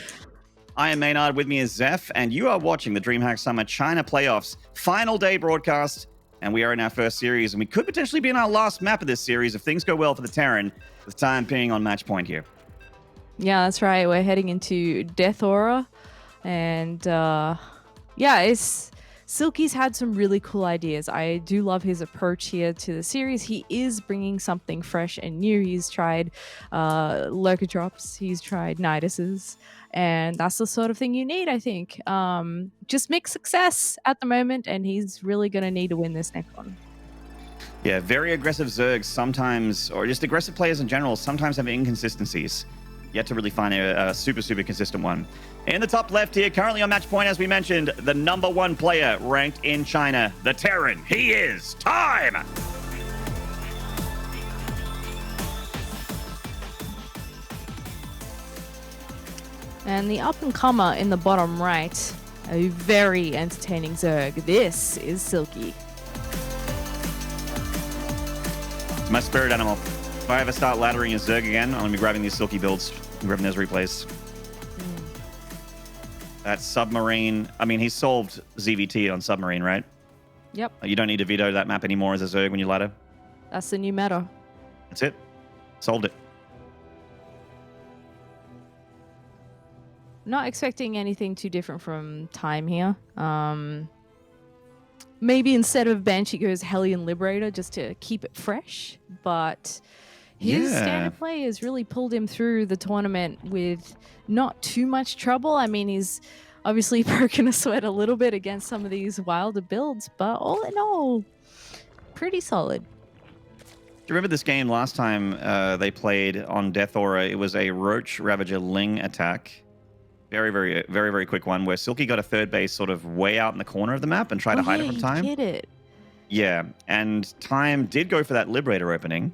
I am Maynard, with me is Zeph, and you are watching the DreamHack Summer China Playoffs final day broadcast, and we are in our first series, and we could potentially be in our last map of this series if things go well for the Terran, with time being on match point here. Yeah, that's right. We're heading into Death Aura, and Silky's had some really cool ideas. I do love his approach here to the series. He is bringing something fresh and new. He's tried Lurker Drops, he's tried Niduses, and that's the sort of thing you need, I think. Just mixed success at the moment, and he's really going to need to win this next one. Yeah, very aggressive Zergs sometimes, or just aggressive players in general, sometimes have inconsistencies. Yet to really find a super consistent one. In the top left here, currently on match point, as we mentioned, the #1 player ranked in China, the Terran. He is Time! And the up-and-comer in the bottom right, a very entertaining Zerg. This is Silky. It's my spirit animal. If I ever start laddering a Zerg again, I'm going to be grabbing these Silky builds, grabbing those replays. That Submarine, I mean, he solved ZVT on Submarine, right? Yep. You don't need to veto that map anymore as a Zerg when you ladder. That's the new meta. That's it. Solved it. Not expecting anything too different from Time here. Maybe instead of Banshee goes Hellion Liberator just to keep it fresh, but his standard play has really pulled him through the tournament with not too much trouble. I mean, he's obviously broken a sweat a little bit against some of these wilder builds, but all in all, pretty solid. Do you remember this game last time they played on Death Aura? It was a Roach Ravager Ling attack. Very quick one where Silky got a third base sort of way out in the corner of the map and tried to hide it from Time. Hit it. Yeah, and Time did go for that Liberator opening,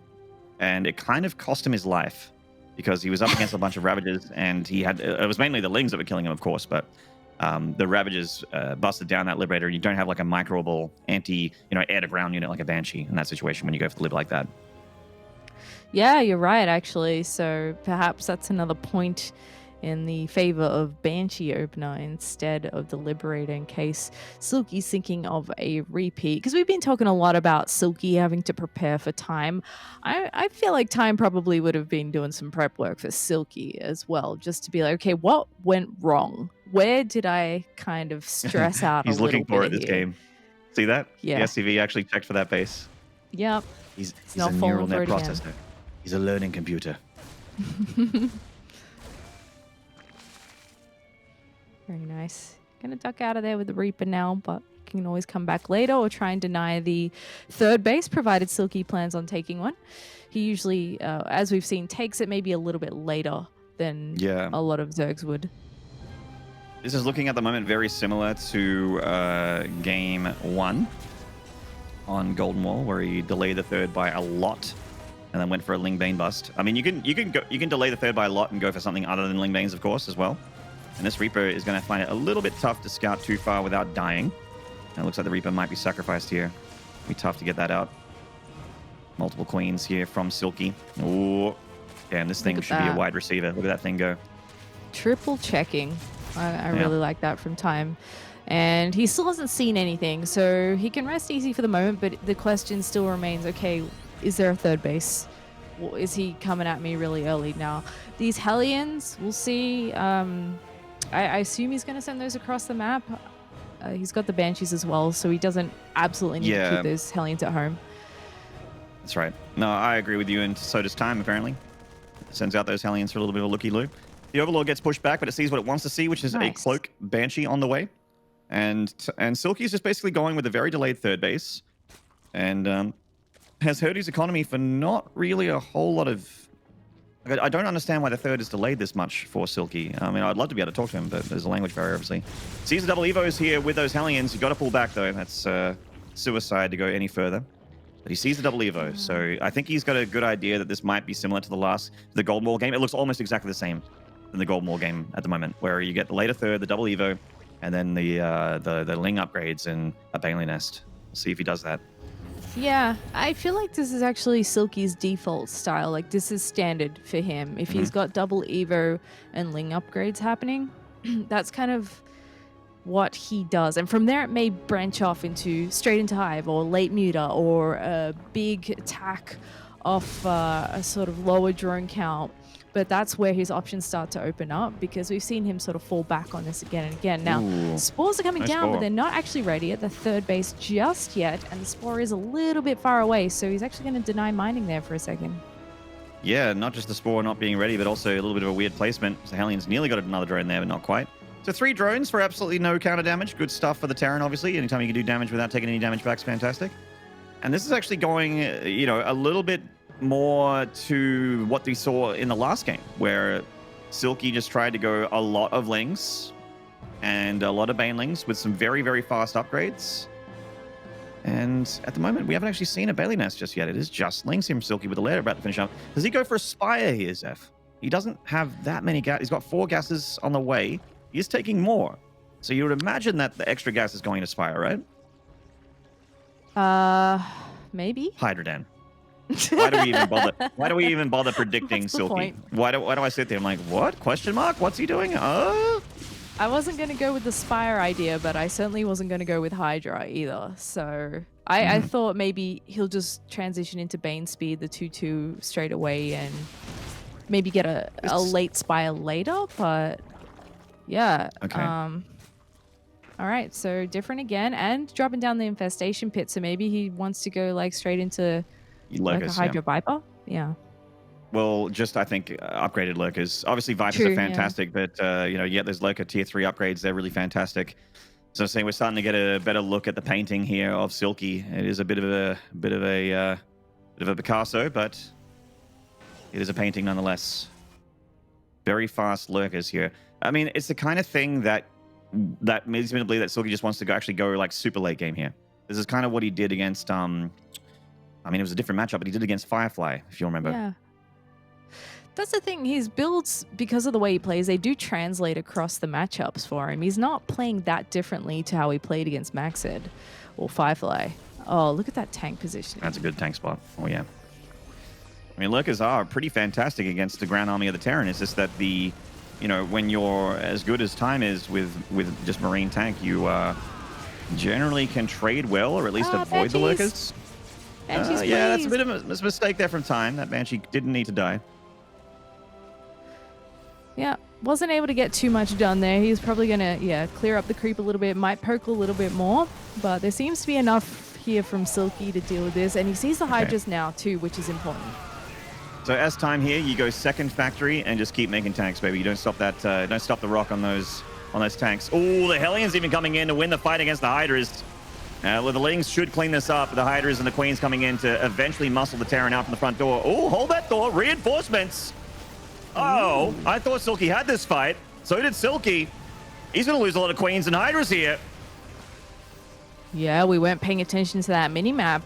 and it kind of cost him his life because he was up against a bunch of Ravagers, and he had it was mainly the Lings that were killing him, of course, but the Ravagers busted down that Liberator, and you don't have like a microable air to ground unit like a Banshee in that situation when you go for the Lib like that. Yeah, you're right, actually. So perhaps that's another point in the favor of Banshee opener instead of the Liberator in case Silky's thinking of a repeat. Because we've been talking a lot about Silky having to prepare for Time. I feel like Time probably would have been doing some prep work for Silky as well, just to be like, okay, what went wrong? Where did I kind of stress out He's a little looking for it bit this here? game. See that? Yeah. The SCV actually checked for that base. Yep. He's not a falling neural net for it again. processor. He's a learning computer. Very nice. Gonna duck out of there with the Reaper now, but can always come back later or try and deny the third base, provided Silky plans on taking one. He usually, as we've seen, takes it maybe a little bit later than a lot of Zergs would. This is looking at the moment very similar to game 1 on Golden Wall, where he delayed the third by a lot and then went for a Ling Bane bust. I mean, you can delay the third by a lot and go for something other than Ling Banes, of course, as well. And this Reaper is going to find it a little bit tough to scout too far without dying. And it looks like the Reaper might be sacrificed here. It'll be tough to get that out. Multiple queens here from Silky. Oh, damn, this thing should be a wide receiver. Look at that thing go. Triple checking. I really like that from Time. And he still hasn't seen anything, so he can rest easy for the moment, but the question still remains, okay, is there a third base? Is he coming at me really early now? These Hellions, we'll see. I assume he's going to send those across the map. He's got the Banshees as well, so he doesn't absolutely need to keep those Hellions at home. That's right. No, I agree with you, and so does Time, apparently. Sends out those Hellions for a little bit of a looky-loo. The Overlord gets pushed back, but it sees what it wants to see, which is a Cloak Banshee on the way. And Silky's just basically going with a very delayed third base. And has hurt his economy for not really a whole lot of... I don't understand why the third is delayed this much for Silky. I mean, I'd love to be able to talk to him, but there's a language barrier, obviously. Sees the double Evos here with those Hellions. You've got to pull back, though. That's suicide to go any further. But he sees the double Evo, so I think he's got a good idea that this might be similar to the Golden Wall game. It looks almost exactly the same. than the Gold Maul game at the moment, where you get the later third, the double Evo, and then the Ling upgrades and a Bailey Nest. We'll see if he does that. Yeah, I feel like this is actually Silky's default style. Like, this is standard for him. If he's got double Evo and Ling upgrades happening, that's kind of what he does. And from there, it may branch off into straight into Hive or late muter or a big attack off a sort of lower drone count. But that's where his options start to open up, because we've seen him sort of fall back on this again and again. Now, spores are coming down, but they're not actually ready at the third base just yet, and the spore is a little bit far away, so he's actually going to deny mining there for a second. Yeah, not just the spore not being ready, but also a little bit of a weird placement. So Hellions nearly got another drone there, but not quite. So 3 drones for absolutely no counter damage. Good stuff for the Terran, obviously. Anytime you can do damage without taking any damage back is fantastic. And this is actually going, you know, a little bit more to what we saw in the last game, where Silky just tried to go a lot of Lings and a lot of Banelings with some very, very fast upgrades. And at the moment, we haven't actually seen a Bailey Nest just yet. It is just Lings from Silky with the lair about to finish up. Does he go for a Spire here, Zeph? He doesn't have that many gas. He's got 4 gases on the way. He's taking more. So you would imagine that the extra gas is going to Spire, right? Maybe. Hydrodan. Why do we even bother? Why do we even bother predicting Silky? Why do I sit there? I'm like, what? Question mark? What's he doing? I wasn't going to go with the Spire idea, but I certainly wasn't going to go with Hydra either. So I thought maybe he'll just transition into Bane speed, the 2-2 straight away, and maybe get a late Spire later. But yeah. Okay. All right. So different again, and dropping down the infestation pit. So maybe he wants to go like straight into like a Hydra Viper? Yeah. Well, just I think upgraded Lurkers. Obviously, Vipers are fantastic, but you know, yeah, there's Lurker tier 3 upgrades. They're really fantastic. So I'm saying we're starting to get a better look at the painting here of Silky. It is a bit of a Picasso, but it is a painting nonetheless. Very fast Lurkers here. I mean, it's the kind of thing that makes me believe that Silky just wants to go like super late game here. This is kind of what he did against I mean, it was a different matchup, but he did against Firefly, if you remember. Yeah. That's the thing. His builds, because of the way he plays, they do translate across the matchups for him. He's not playing that differently to how he played against Maxed or Firefly. Oh, look at that tank position. That's a good tank spot. Oh, yeah. I mean, Lurkers are pretty fantastic against the ground army of the Terran. It's just that you know, when you're as good as Time is with just Marine tank, you generally can trade well, or at least avoid the Lurkers. Yeah, that's a bit of a mistake there from Time. That Banshee didn't need to die. Yeah, wasn't able to get too much done there. He's probably going to, clear up the creep a little bit, might poke a little bit more, but there seems to be enough here from Silky to deal with this, and he sees the Hydras now too, which is important. So as Time here, you go second factory and just keep making tanks, baby. You don't stop that, don't stop the rock on those tanks. Oh, the Hellions even coming in to win the fight against the Hydras. Well, the Lings should clean this up. The Hydras and the Queens coming in to eventually muscle the Terran out from the front door. Oh, hold that door. Reinforcements. Oh, I thought Silky had this fight. So did Silky. He's going to lose a lot of Queens and Hydras here. Yeah, we weren't paying attention to that mini-map.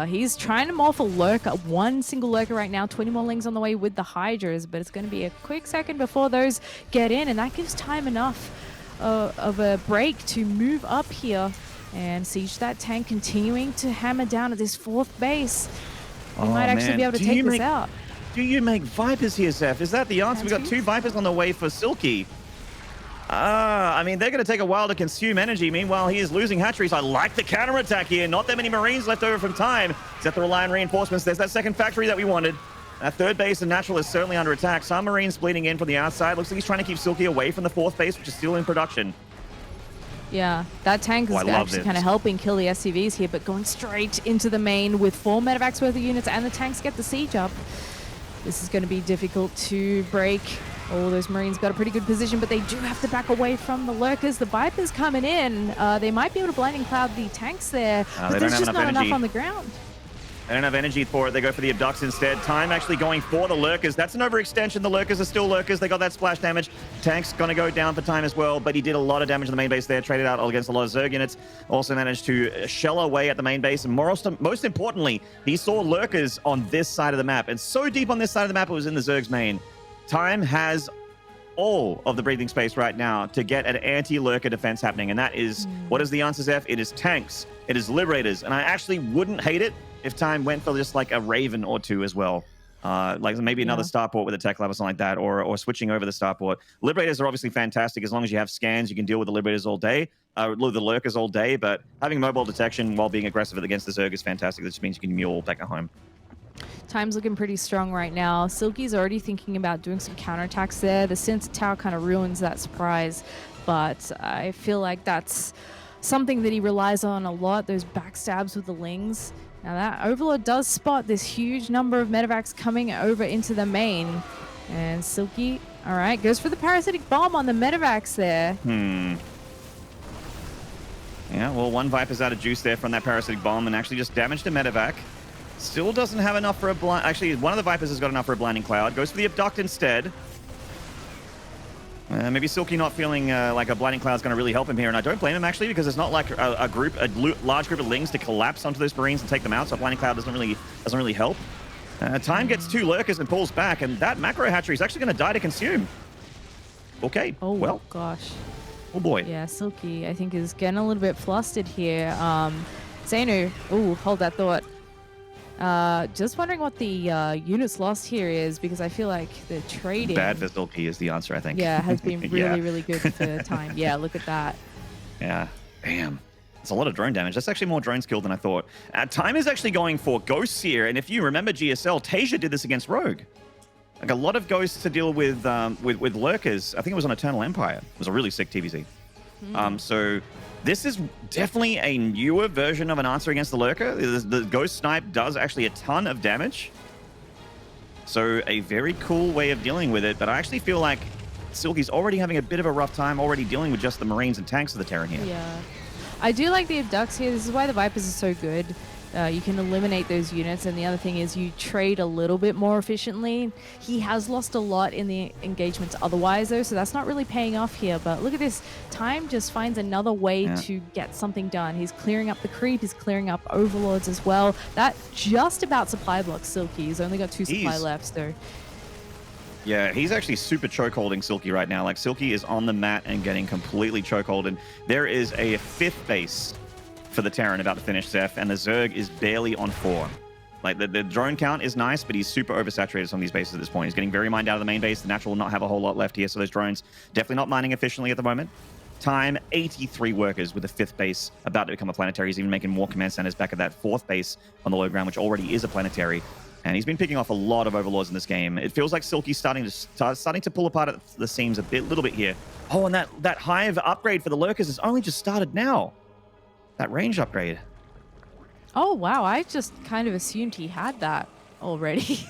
He's trying to morph a Lurker, one single Lurker right now, 20 more Lings on the way with the Hydras, but it's going to be a quick second before those get in, and that gives Time enough of a break to move up here and siege that tank, continuing to hammer down at this 4th base. He might actually be able to take this out. Do you make Vipers here, Zeph? Is that the answer? We've got 2 Vipers on the way for Silky. I mean, they're going to take a while to consume energy. Meanwhile, he is losing hatcheries. I like the counterattack here. Not that many Marines left over from Time. Except to rely on reinforcements. There's that second factory that we wanted. That 3rd base, the Natural, is certainly under attack. Some Marines bleeding in from the outside. Looks like he's trying to keep Silky away from the 4th base, which is still in production. Yeah, that tank is actually kind of helping kill the SCVs here, but going straight into the main with 4 medevacs worth of units, and the tanks get the siege up. This is going to be difficult to break. Oh, those Marines got a pretty good position, but they do have to back away from the Lurkers. The Vipers coming in. They might be able to blinding cloud the tanks there, but there's just not enough on the ground. They don't have energy for it. They go for the Abducts instead. Time actually going for the Lurkers. That's an overextension. The Lurkers are still Lurkers. They got that splash damage. Tank's going to go down for Time as well, but he did a lot of damage on the main base there. Traded out against a lot of Zerg units. Also managed to shell away at the main base. And most importantly, he saw Lurkers on this side of the map. And so deep on this side of the map, it was in the Zerg's main. Time has all of the breathing space right now to get an anti-lurker defense happening. And that is, what is the answer, Zeph? It is tanks. It is liberators. And I actually wouldn't hate it if Time went for just like a Raven or two as well. Like maybe another starport with a tech lab or something like that, or switching over the starport. Liberators are obviously fantastic. As long as you have scans, you can deal with the Liberators all day, with the Lurkers all day, but having mobile detection while being aggressive against the Zerg is fantastic. That just means you can mule back at home. Time's looking pretty strong right now. Silky's already thinking about doing some counterattacks there. The Sensor Tower kind of ruins that surprise, but I feel like that's something that he relies on a lot, those backstabs with the Lings. Now that Overlord does spot this huge number of medevacs coming over into the main. And Silky, all right, goes for the parasitic bomb on the medevacs there. Yeah, well, one Viper's out of juice there from that parasitic bomb and actually just damaged a medevac. Still doesn't have enough for a blind... Actually, one of the Vipers has got enough for a blinding cloud. Goes for the abduct instead. Maybe Silky not feeling like a blinding cloud is going to really help him here, and I don't blame him actually, because it's not like a large group of Lings to collapse onto those Marines and take them out. So a blinding cloud doesn't really help. Time gets 2 Lurkers and pulls back, and that macro hatchery is actually going to die to consume. Okay. Oh well, gosh. Oh boy. Yeah, Silky I think is getting a little bit flustered here. Zainu, ooh, hold that thought. Just wondering what the units lost here is, because I feel like the trading... Bad for Silky is the answer, I think. Yeah, has been really, really good for Time. Yeah, look at that. Yeah, damn. It's a lot of drone damage. That's actually more drones killed than I thought. Time is actually going for Ghosts here, and if you remember GSL, Tasia did this against Rogue. Like a lot of Ghosts to deal with Lurkers. I think it was on Eternal Empire. It was a really sick TVZ. So... this is definitely a newer version of an answer against the Lurker. The Ghost Snipe does actually a ton of damage. So a very cool way of dealing with it. But I actually feel like Silky's already having a bit of a rough time already dealing with just the Marines and tanks of the Terran here. Yeah. I do like the abducts here. This is why the Vipers are so good. You can eliminate those units, and the other thing is you trade a little bit more efficiently. He has lost a lot in the engagements otherwise, though, so that's not really paying off here. But look at this. Time just finds another way to get something done. He's clearing up the creep. He's clearing up overlords as well. That just about supply blocks Silky. He's only got 2 supply left, so... Yeah, he's actually super chokeholding Silky right now. Like, Silky is on the mat and getting completely chokeholded. There is a 5th base for the Terran about to finish, Zeph, and the Zerg is barely on 4. Like, the drone count is nice, but he's super oversaturated on these bases at this point. He's getting very mined out of the main base. The Natural will not have a whole lot left here, so those drones definitely not mining efficiently at the moment. Time, 83 workers with a 5th base about to become a planetary. He's even making more command centers back at that 4th base on the low ground, which already is a planetary. And he's been picking off a lot of overlords in this game. It feels like Silky's starting to pull apart at the seams a little bit here. Oh, and that Hive upgrade for the Lurkers has only just started now. That range upgrade. Oh, wow. I just kind of assumed he had that already.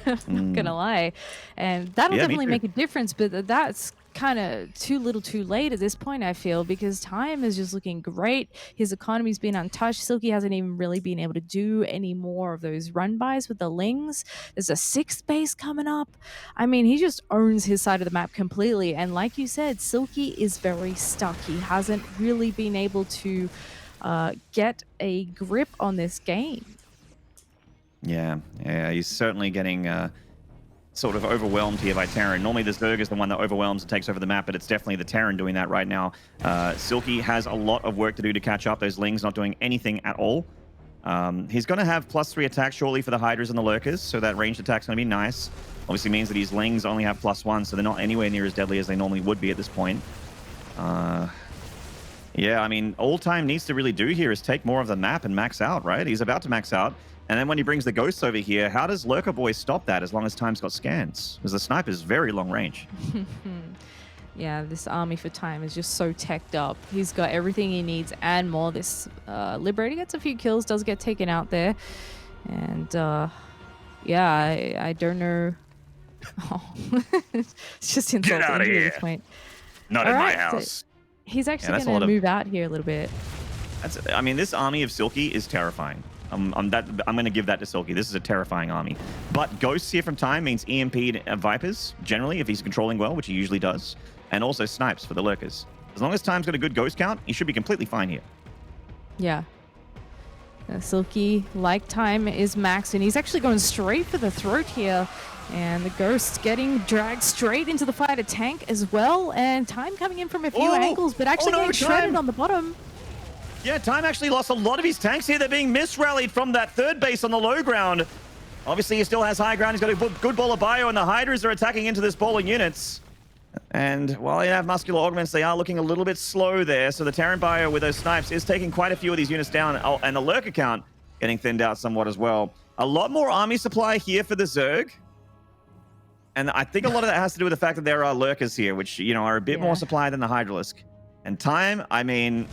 I'm not going to lie. And that'll definitely make a difference, but that's kind of too little too late at this point, I feel, because Time is just looking great. His economy's been untouched. Silky hasn't even really been able to do any more of those run-bys with the Lings. There's a 6th base coming up. I mean, he just owns his side of the map completely. And like you said, Silky is very stuck. He hasn't really been able to get a grip on this game. Yeah, he's certainly getting sort of overwhelmed here by Terran. Normally the Zerg is the one that overwhelms and takes over the map, but it's definitely the Terran doing that right now. Silky has a lot of work to do to catch up. Those Lings not doing anything at all. He's going to have +3 attacks shortly for the Hydras and the Lurkers, so that ranged attack's going to be nice. Obviously means that his Lings only have +1, so they're not anywhere near as deadly as they normally would be at this point. Yeah, I mean, all Time needs to really do here is take more of the map and max out, right? He's about to max out. And then when he brings the Ghosts over here, how does Lurker Boy stop that as long as Time's got scans? Because the Sniper is very long range. Yeah, this army for Time is just so teched up. He's got everything he needs and more. This Liberator gets a few kills, does get taken out there. And yeah, I don't know. Oh. It's just insulting Get out of here here. at this point. Not in my house. So he's actually going to move out here a little bit. I mean, this army of Silky is terrifying. I'm going to give that to Silky. This is a terrifying army. But Ghosts here from Time means EMP'd Vipers, generally, if he's controlling well, which he usually does. And also Snipes for the Lurkers. As long as Time's got a good Ghost count, he should be completely fine here. Yeah. Silky, like time, is maxed, and he's actually going straight for the throat here. And the Ghost getting dragged straight into the fighter tank as well. And time coming in from a few angles, but actually getting shredded on the bottom. Yeah, time actually lost a lot of his tanks here. They're being misrallied from that third base on the low ground. Obviously, he still has high ground. He's got a good ball of bio, and the Hydras are attacking into this ball of units. And while they have muscular augments, they are looking a little bit slow there. So the Terran bio with those snipes is taking quite a few of these units down. Oh, and the lurker count getting thinned out somewhat as well. A lot more army supply here for the Zerg. And I think a lot of that has to do with the fact that there are lurkers here, which, you know, are a bit more supply than the Hydralisk. And time, I mean,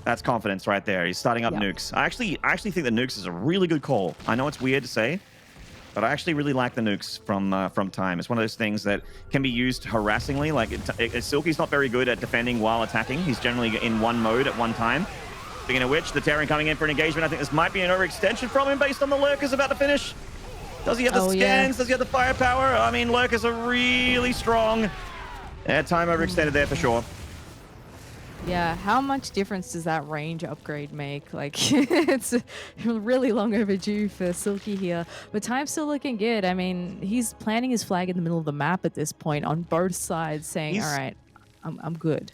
that's confidence right there. He's starting up nukes. I actually think the nukes is a really good call. I know it's weird to say, but I actually really like the nukes from time. It's one of those things that can be used harassingly. Like, Silky's not very good at defending while attacking. He's generally in one mode at one time. Speaking of which, the Terran coming in for an engagement. I think this might be an overextension from him based on the lurkers about to finish. Does he have the scans? Yeah. Does he have the firepower? I mean, lurkers are really strong. Yeah, time overextended there for sure. Yeah, how much difference does that range upgrade make? Like, it's really long overdue for Silky here, but time's still looking good. I mean, he's planting his flag in the middle of the map at this point on both sides, saying, all right, I'm good.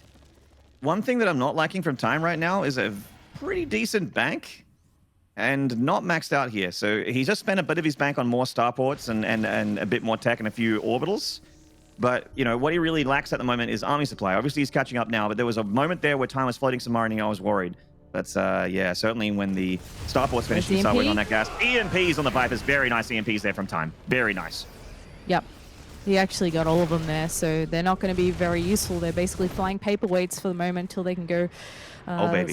One thing that I'm not liking from time right now is a pretty decent bank and not maxed out here. So he just spent a bit of his bank on more starports and a bit more tech and a few orbitals. But, you know, what he really lacks at the moment is army supply. Obviously, he's catching up now, but there was a moment there where time was floating some mining. I was worried. But, yeah, certainly when the starports finished, he started working on that gas. EMPs on the Vipers. Very nice EMPs there from time. Very nice. Yep. He actually got all of them there, so they're not going to be very useful. They're basically flying paperweights for the moment until they can go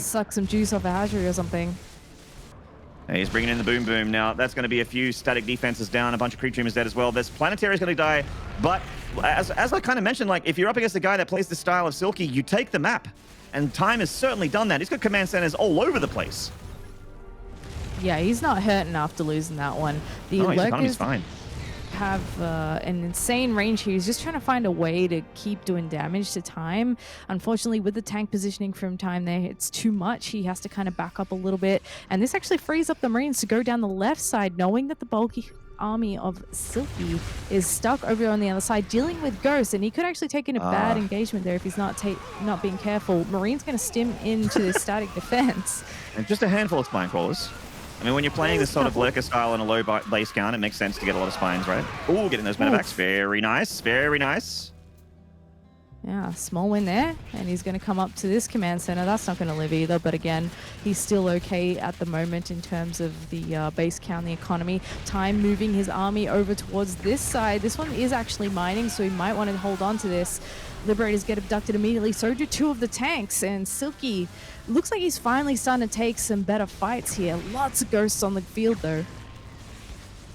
suck some juice off a hatchery or something. And he's bringing in the boom boom now. That's going to be a few static defenses down. A bunch of creep dreamers dead as well. This planetary is going to die. But as I kind of mentioned, like, if you're up against a guy that plays the style of Silky, you take the map. And time has certainly done that. He's got command centers all over the place. Yeah, he's not hurting after losing that one. The economy's fine. Have an insane range here. He's just trying to find a way to keep doing damage to time. Unfortunately, with the tank positioning from time there, it's too much. He has to kind of back up a little bit. And this actually frees up the Marines to go down the left side, knowing that the bulky army of Silky is stuck over on the other side dealing with Ghosts, and he could actually take in a bad engagement there if he's not being careful. Marine's going to stim into the static defense. And just a handful of spine crawlers. I mean, when you're playing this sort of lurker style and a low base count, it makes sense to get a lot of spines, right? Ooh, getting those medevacs. Very nice. Very nice. Yeah, small win there. And he's going to come up to this command center. That's not going to live either. But again, he's still okay at the moment in terms of the base count, the economy. Time moving his army over towards this side. This one is actually mining, so he might want to hold on to this. Liberators get abducted immediately. So do two of the tanks. And Silky looks like he's finally starting to take some better fights here. Lots of Ghosts on the field, though.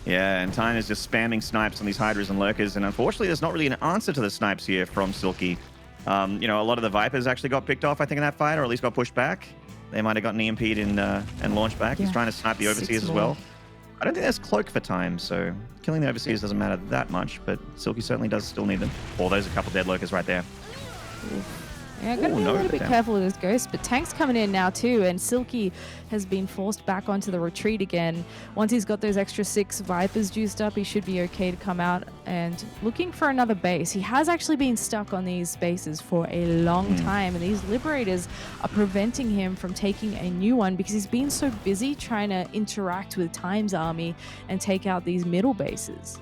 Yeah, and time is just spamming snipes on these Hydras and Lurkers, and unfortunately there's not really an answer to the snipes here from Silky. You know, a lot of the Vipers actually got picked off, I think, in that fight, or at least got pushed back. They might have gotten EMP'd and launched back. Yeah. He's trying to snipe the Overseers as well. I don't think there's Cloak for time, so killing the Overseers doesn't matter that much, but Silky certainly does still need them. Oh, there's a couple dead Lurkers right there. Yeah, gotta be a little bit careful with his Ghosts, but tank's coming in now too, and Silky has been forced back onto the retreat again. Once he's got those extra 6 Vipers juiced up, he should be okay to come out and looking for another base. He has actually been stuck on these bases for a long time, and these Liberators are preventing him from taking a new one because he's been so busy trying to interact with Time's army and take out these middle bases.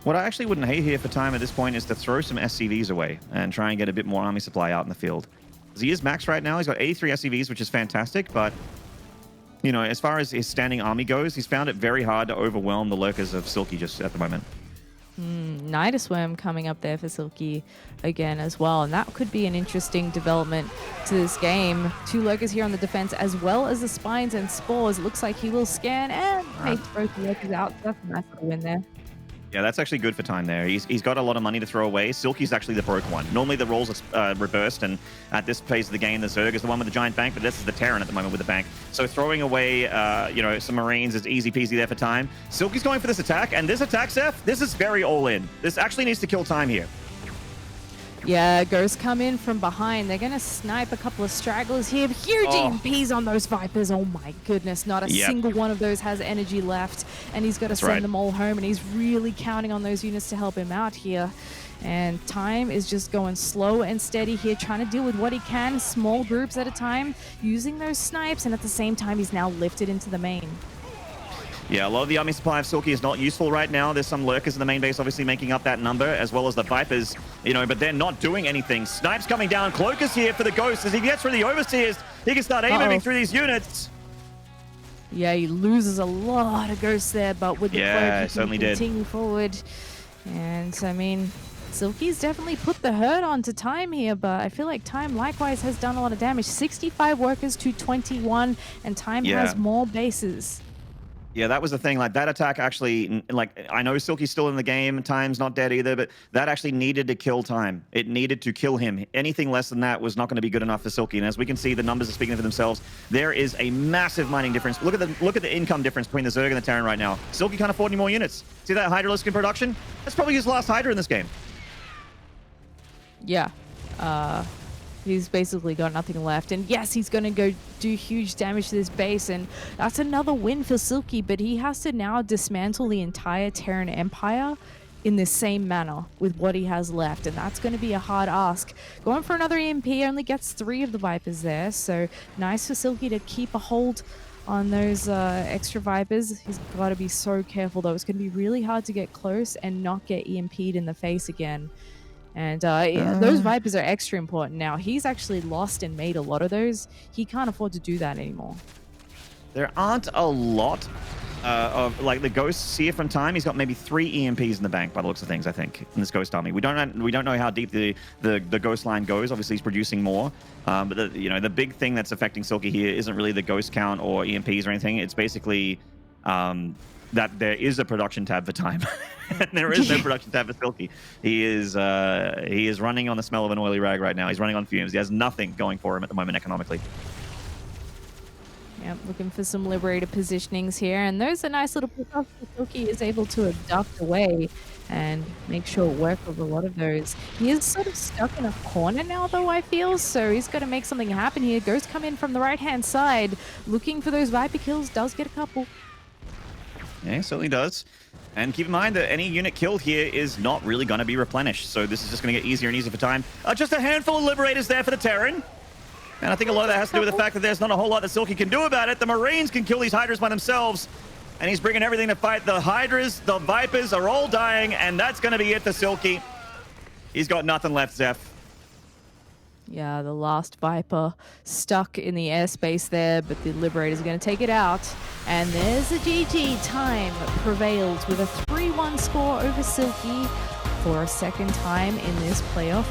What I actually wouldn't hate here for time at this point is to throw some SCVs away and try and get a bit more army supply out in the field. He is maxed right now. He's got 83 SCVs, which is fantastic, but, you know, as far as his standing army goes, he's found it very hard to overwhelm the Lurkers of Silky just at the moment. Nidusworm coming up there for Silky again as well, and that could be an interesting development to this game. 2 Lurkers here on the defense, as well as the Spines and Spores. It looks like he will scan and throw the Lurkers out. That's a nice little win there. Yeah, that's actually good for time there. He's got a lot of money to throw away. Silky's actually the broke one. Normally the roles are reversed, and at this phase of the game, the Zerg is the one with the giant bank, but this is the Terran at the moment with the bank. So throwing away, you know, some Marines is easy peasy there for time. Silky's going for this attack, and this attack, Seth, this is very all in. This actually needs to kill time here. Yeah, Ghosts come in from behind. They're going to snipe a couple of stragglers here. Huge EMPs on those Vipers. Oh my goodness, not a single one of those has energy left. And he's got to send them all home, and he's really counting on those units to help him out here. And Time is just going slow and steady here, trying to deal with what he can, small groups at a time, using those snipes, and at the same time, he's now lifted into the main. Yeah, a lot of the army supply of Silky is not useful right now. There's some lurkers in the main base obviously making up that number, as well as the Vipers, you know, but they're not doing anything. Snipes coming down. Cloak is here for the Ghost. As he gets through the Overseers, he can start moving through these units. Yeah, he loses a lot of Ghosts there, but with the Cloak, he can continue forward. And, I mean, Silky's definitely put the hurt onto Time here, but I feel like Time likewise has done a lot of damage. 65 workers to 21, and Time has more bases. Yeah, that was the thing. Like, that attack actually, like, I know Silky's still in the game. Time's not dead either, but that actually needed to kill Time. It needed to kill him. Anything less than that was not going to be good enough for Silky. And as we can see, the numbers are speaking for themselves. There is a massive mining difference. Look at the income difference between the Zerg and the Terran right now. Silky can't afford any more units. See that Hydralisk in production? That's probably his last Hydra in this game. Yeah. He's basically got nothing left. And yes, he's going to go do huge damage to this base. And that's another win for Silky. But he has to now dismantle the entire Terran Empire in the same manner with what he has left. And that's going to be a hard ask. Going for another EMP, only gets 3 of the Vipers there. So nice for Silky to keep a hold on those extra Vipers. He's got to be so careful, though. It's going to be really hard to get close and not get EMP'd in the face again. And yeah, those Vipers are extra important now. He's actually lost and made a lot of those. He can't afford to do that anymore. There aren't a lot of, like, the Ghosts here from Time. He's got maybe 3 EMPs in the bank by the looks of things, I think, in this Ghost army. We don't know how deep the Ghost line goes. Obviously, he's producing more. But the big thing that's affecting Silky here isn't really the Ghost count or EMPs or anything. It's basically that there is a production tab for Time. And there is no production tab for Silky. He is running on the smell of an oily rag right now. He's running on fumes. He has nothing going for him at the moment economically. Yep, looking for some Liberator positionings here. And those are nice little pickups. Silky is able to abduct away and make sure it works with a lot of those. He is sort of stuck in a corner now, though, I feel. So he's got to make something happen here. Ghost come in from the right-hand side, looking for those Viper kills. Does get a couple. Yeah, he certainly does. And keep in mind that any unit killed here is not really going to be replenished. So this is just going to get easier and easier for Time. Just a handful of Liberators there for the Terran. And I think a lot of that has to do with the fact that there's not a whole lot that Silky can do about it. The Marines can kill these Hydras by themselves. And he's bringing everything to fight. The Hydras, the Vipers are all dying. And that's going to be it for Silky. He's got nothing left, Zeph. Yeah, the last Viper stuck in the airspace there, but the Liberator's are going to take it out. And there's a GG. Time prevails with a 3-1 score over Silky for a second time in this playoff.